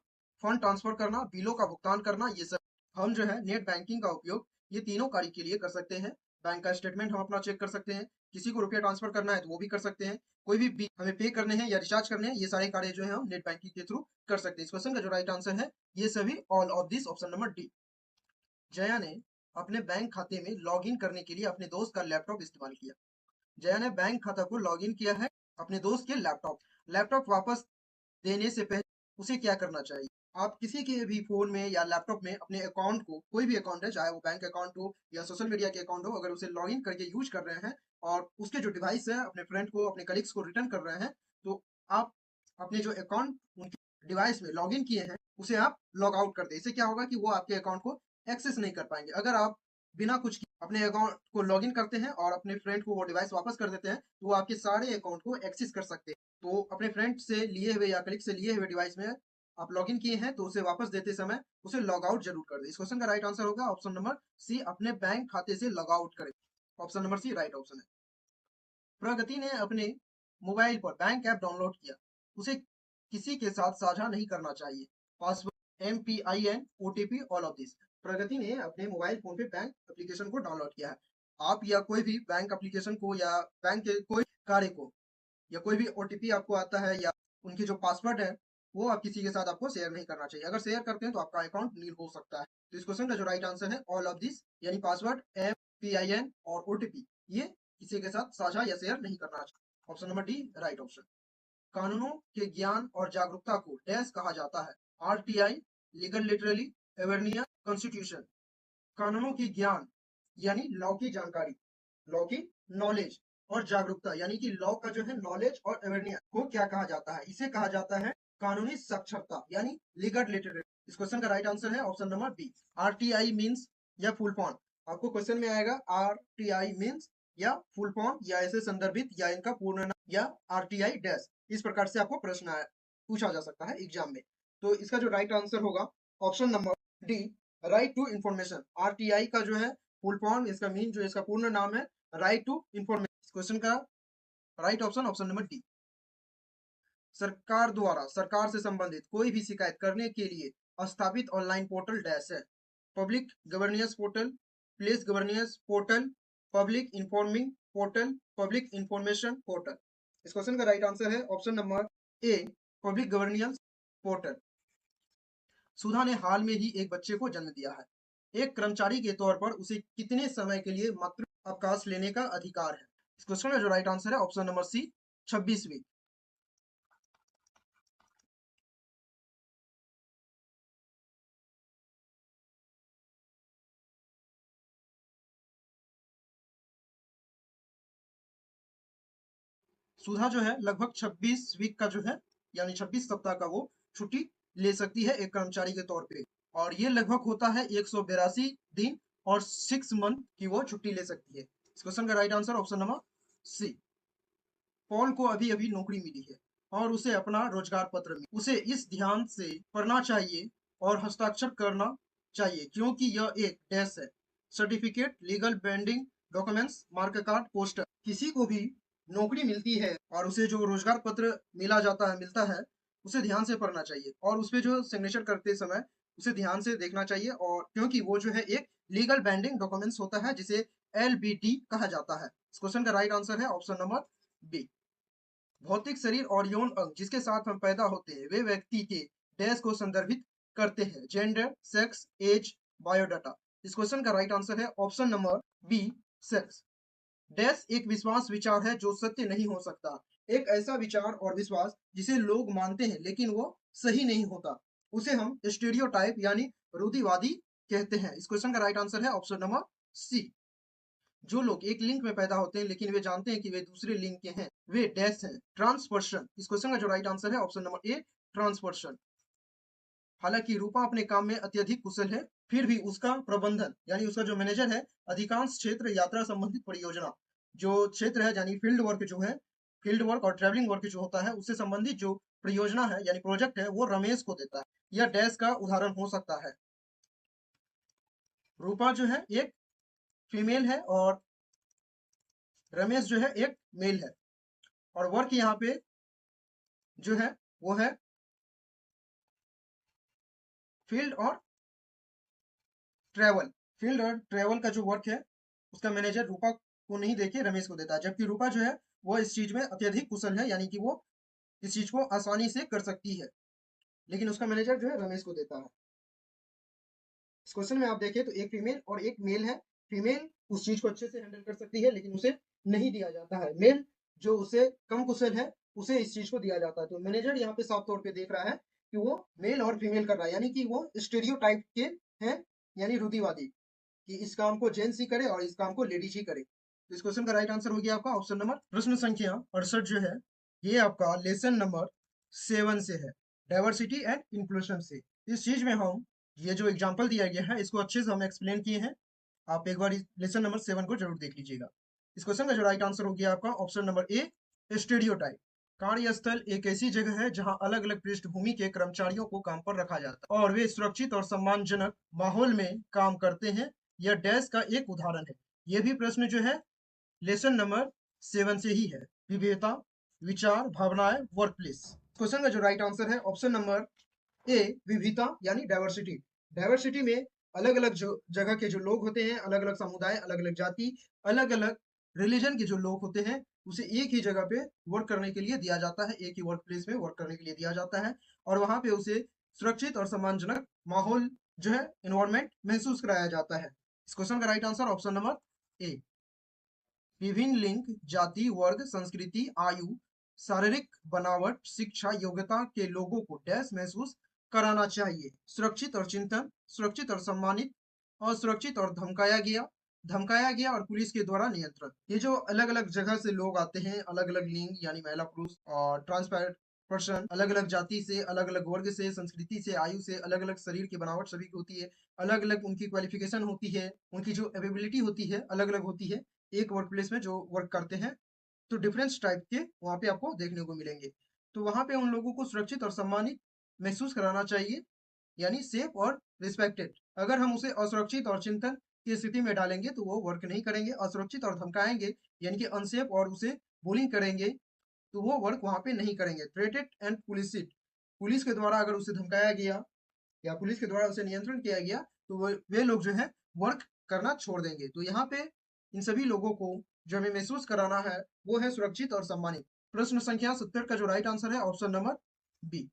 फंड ट्रांसफर करना, बिलों का भुगतान करना, ये सब हम जो है नेट बैंकिंग का उपयोग ये तीनों कार्य के लिए कर सकते हैं। बैंक का स्टेटमेंट हम अपना चेक कर सकते हैं, किसी को रुपया ट्रांसफर करना है तो वो भी कर सकते हैं, कोई भी बिल हमें पे करने हैं या रिचार्ज करने हैं, ये सारे कार्य जो है हम नेट बैंकिंग के थ्रू कर सकते हैं। इस क्वेश्चन का जो राइट आंसर है ये सभी all of this, option number D. Jaya ने अपने बैंक खाते में लॉग इन करने के लिए अपने दोस्त का लैपटॉप इस्तेमाल किया। जया ने बैंक खाता को लॉग इन किया है अपने दोस्त के लैपटॉप। लैपटॉप वापस देने से पहले उसे क्या करना चाहिए? आप किसी के भी फोन में या लैपटॉप में अपने अकाउंट को, कोई भी अकाउंट है चाहे वो बैंक अकाउंट हो या सोशल मीडिया के अकाउंट हो, अगर उसे लॉगिन करके यूज कर रहे हैं और उसके जो डिवाइस है अपने फ्रेंड को, अपने कलीग्स को रिटर्न कर रहे हैं, तो आप अपने जो अकाउंट उनके डिवाइस में लॉगिन किए हैं उसे आप लॉग आउट कर दें। इससे क्या होगा कि वो आपके अकाउंट को एक्सेस नहीं कर पाएंगे। अगर आप बिना कुछ किए अपने अकाउंट को लॉगिन करते हैं और अपने फ्रेंड को वो डिवाइस वापस कर देते हैं तो वो आपके सारे अकाउंट को एक्सेस कर सकते हैं। तो अपने फ्रेंड से लिए हुए या कलीग से लिए हुए डिवाइस में आप लॉगिन किए हैं तो उसे वापस देते समय उसे लॉग आउट जरूर कर दें। इस क्वेश्चन का राइट आंसर होगा ऑप्शन नंबर सी, अपने बैंक खाते से लॉग आउट करें। Option number C right option है। प्रगति ने अपने मोबाइल पर बैंक ऐप डाउनलोड किया, उसे किसी के साथ साझा नहीं करना चाहिए। Password, MPIN, OTP, all of this. Pragati ने अपने मोबाइल फोन पे बैंक एप्लीकेशन को डाउनलोड किया है। आप या कोई भी बैंक एप्लीकेशन को या बैंक के कोई कार्य को या कोई भी ओटीपी आपको आता है या उनकी जो पासवर्ड है वो आप किसी के साथ आपको शेयर नहीं करना चाहिए। अगर शेयर करते हैं तो आपका अकाउंट नील हो सकता है। तो इस क्वेश्चन का जो राइट आंसर है ऑल ऑफ दिस, यानी पासवर्ड, MPIN और OTP ये किसी के साथ साझा या शेयर नहीं करना चाहिए। Option number D right option. कानूनों के ज्ञान और जागरूकता को डैश कहा जाता है? RTI, legal literally, awareness, constitution. कानूनों की ज्ञान यानी लॉ की जानकारी, लॉ की नॉलेज, और जागरूकता यानी कि लॉ का जो है नॉलेज और अवेयरनेस को क्या कहा जाता है? इसे कहा जाता है कानूनी साक्षरता यानी लीगल लिटरेसी। इस क्वेश्चन का राइट आंसर है option number B. RTI means या फुल फॉर्म, आपको क्वेश्चन में आएगा RTI मींस या फुल फॉर्म या ऐसे संदर्भित या इनका पूर्ण नाम या RTI डैश, इस प्रकार से आपको प्रश्न पूछा जा सकता है एग्जाम में। तो इसका जो राइट आंसर होगा option number D, right to information. RTI का जो है फुल फॉर्म, इसका मीन जो इसका पूर्ण नाम है राइट टू इंफॉर्मेशन। क्वेश्चन का right option option number D. सरकार द्वारा सरकार से संबंधित कोई भी शिकायत करने के लिए स्थापित ऑनलाइन पोर्टल डैश है? Public governance portal, place governance portal, public informing portal, public information portal. इस क्वेश्चन का राइट आंसर है option number A, public governance portal. Sudha ने हाल में ही एक बच्चे को जन्म दिया है, एक कर्मचारी के तौर पर उसे कितने समय के लिए मातृ अवकाश लेने का अधिकार है? इस क्वेश्चन का जो राइट आंसर है ऑप्शन नंबर सी, 26 वीक। सुधा जो है लगभग 26 वीक का जो है यानी 26 सप्ताह का वो छुट्टी ले सकती है एक कर्मचारी के तौर पे, और ये लगभग होता है 182 दिन और 6 मंथ की वो छुट्टी ले सकती है। इस क्वेश्चन का right answer option number C. Paul को अभी अभी नौकरी मिली है और उसे अपना रोजगार पत्र मिला, उसे इस ध्यान से पढ़ना चाहिए और हस्ताक्षर करना चाहिए क्योंकि यह एक डैश है। Certificate, legal bending documents, mark card, poster. किसी को भी नौकरी मिलती है और उसे जो रोजगार पत्र मिलता है, उसे ध्यान से पढ़ना चाहिए और उसपे जो सिग्नेचर करते समय उसे ध्यान से देखना चाहिए, और क्योंकि वो जो है एक लीगल बाइंडिंग डॉक्यूमेंट्स होता है जिसे एलबीडी कहा जाता है। इस क्वेश्चन का राइट आंसर है ऑप्शन नंबर बी। भौतिक शरीर और यौन अंग जिसके साथ हम पैदा होते हैं वे व्यक्ति के डैश को संदर्भित करते हैं, जेंडर, सेक्स, एज, बायोडाटा। इस क्वेश्चन का राइट आंसर है option number B, sex. Dash एक विश्वास विचार है जो सत्य नहीं हो सकता। एक ऐसा विचार और विश्वास जिसे लोग मानते हैं लेकिन वो सही नहीं होता, उसे हम स्टीरियोटाइप यानी रूढ़िवादी कहते हैं। इस क्वेश्चन का राइट आंसर है ऑप्शन नंबर सी। जो लोग एक लिंग में पैदा होते हैं लेकिन वे जानते हैं कि वे दूसरे लिंग के हैं, वे डैश हैं, ट्रांसपर्सन। इस क्वेश्चन का जो राइट आंसर है ऑप्शन नंबर ए, ट्रांसपर्सन। हालांकि रूपा अपने काम में अत्यधिक कुशल है, फिर भी उसका प्रबंधन यानी उसका जो मैनेजर है अधिकांश क्षेत्र यात्रा संबंधित परियोजना, जो क्षेत्र है यानी फील्ड वर्क जो है, फील्ड वर्क और ट्रैवलिंग वर्क जो होता है उससे संबंधित जो परियोजना है यानी प्रोजेक्ट है वो रमेश को देता है। यह डैश का उदाहरण हो सकता है। रूपा जो है एक फीमेल है और रमेश जो है एक मेल है, और वर्क यहाँ पे जो है वो है फील्ड और ट्रैवल। फील्ड और ट्रैवल का जो वर्क है उसका मैनेजर रूपा को नहीं देके रमेश को देता है, जबकि रूपा जो है वो इस चीज में अत्यधिक कुशल है यानी कि वो इस चीज को आसानी से कर सकती है, लेकिन उसका मैनेजर जो है रमेश को देता है। इस क्वेश्चन में आप देखें तो एक फीमेल और एक मेल है। फीमेल उस चीज को अच्छे से हैंडल कर सकती है लेकिन उसे नहीं दिया जाता है। मेल जो उसे कम कुशल है उसे इस चीज को दिया जाता है। तो मैनेजर यहाँ पे साफ तौर पे देख रहा है कि वो मेल और फीमेल कर रहा है, यानी कि वो स्टेरियोटाइप के हैं, यानी रूढ़िवादी, कि इस काम को जेंट्स ही करे और इस काम को लेडीज ही करे। तो इस क्वेश्चन का राइट आंसर हो गया आपका ऑप्शन नंबर। प्रश्न संख्या 68 जो है ये आपका लेसन नंबर 7 से है, डाइवर्सिटी एंड इंक्लूजन से। इस चीज में हम ये जो एग्जाम्पल दिया गया है इसको अच्छे से हम एक्सप्लेन किए हैं। आप एक बार लेसन नंबर 7 को जरूर देख लीजिएगा। इस क्वेश्चन का जो राइट आंसर हो गया आपका ऑप्शन नंबर ए, स्टेरियोटाइप। कार्यस्थल एक ऐसी जगह है जहां अलग अलग पृष्ठभूमि के कर्मचारियों को काम पर रखा जाता है और वे सुरक्षित और सम्मानजनक माहौल में काम करते हैं। यह डैश का एक उदाहरण है। यह भी प्रश्न जो है लेसन नंबर 7 से ही है। विविधता, विचार, भावनाएं, वर्क प्लेस। क्वेश्चन का जो राइट आंसर है ऑप्शन नंबर ए, विविधता यानी डाइवर्सिटी। डाइवर्सिटी में अलग अलग जो जगह के जो लोग होते हैं, अलग अलग समुदाय, अलग अलग जाति, अलग अलग रिलीजन के जो लोग होते हैं उसे एक ही जगह पे वर्क करने के लिए दिया जाता है, एक ही वर्क प्लेस में वर्क करने के लिए दिया जाता है, और वहां पे उसे सुरक्षित और सम्मानजनक माहौल जो है एनवायरमेंट महसूस कराया जाता है। इस क्वेश्चन का राइट आंसर ऑप्शन नंबर ए। विभिन्न लिंग, जाति, वर्ग, संस्कृति, आयु, शारीरिक बनावट, शिक्षा, योग्यता के लोगों को डैश महसूस कराना चाहिए। सुरक्षित और चिंतन, सुरक्षित और सम्मानित, असुरक्षित और धमकाया गया और पुलिस के द्वारा नियंत्रण। ये जो अलग अलग जगह से लोग आते हैं, अलग अलग लिंग यानी महिला पुरुष और ट्रांसपेरेंट पर्सन, अलग अलग जाति से, अलग अलग वर्ग से, संस्कृति से, आयु से, अलग अलग शरीर की बनावट सभी की होती है, अलग अलग उनकी क्वालिफिकेशन होती है, उनकी जो एबिलिटी होती है अलग अलग होती है एक वर्क प्लेस में जो वर्क करते हैं। तो डिफरेंस टाइप के वहाँ पे आपको देखने को मिलेंगे। तो वहाँ पे उन लोगों को सुरक्षित और सम्मानित महसूस कराना चाहिए, यानी सेफ और रिस्पेक्टेड। अगर हम उसे असुरक्षित और चिंतन की स्थिति में डालेंगे तो वो वर्क नहीं करेंगे। असुरक्षित और धमकाएंगे यानी कि अनसेफ और उसे बुलिंग करेंगे तो वो वर्क वहाँ पे नहीं करेंगे। थ्रेटेड एंड पुलिसिड, पुलिस के द्वारा अगर उसे धमकाया गया या पुलिस के द्वारा उसे नियंत्रण किया गया तो वे लोग जो है वर्क करना छोड़ देंगे। तो यहाँ पे इन सभी लोगों को जो हमें महसूस कराना है वो है सुरक्षित और सम्मानित। प्रश्न संख्या 70 का जो राइट आंसर है ऑप्शन नंबर बी।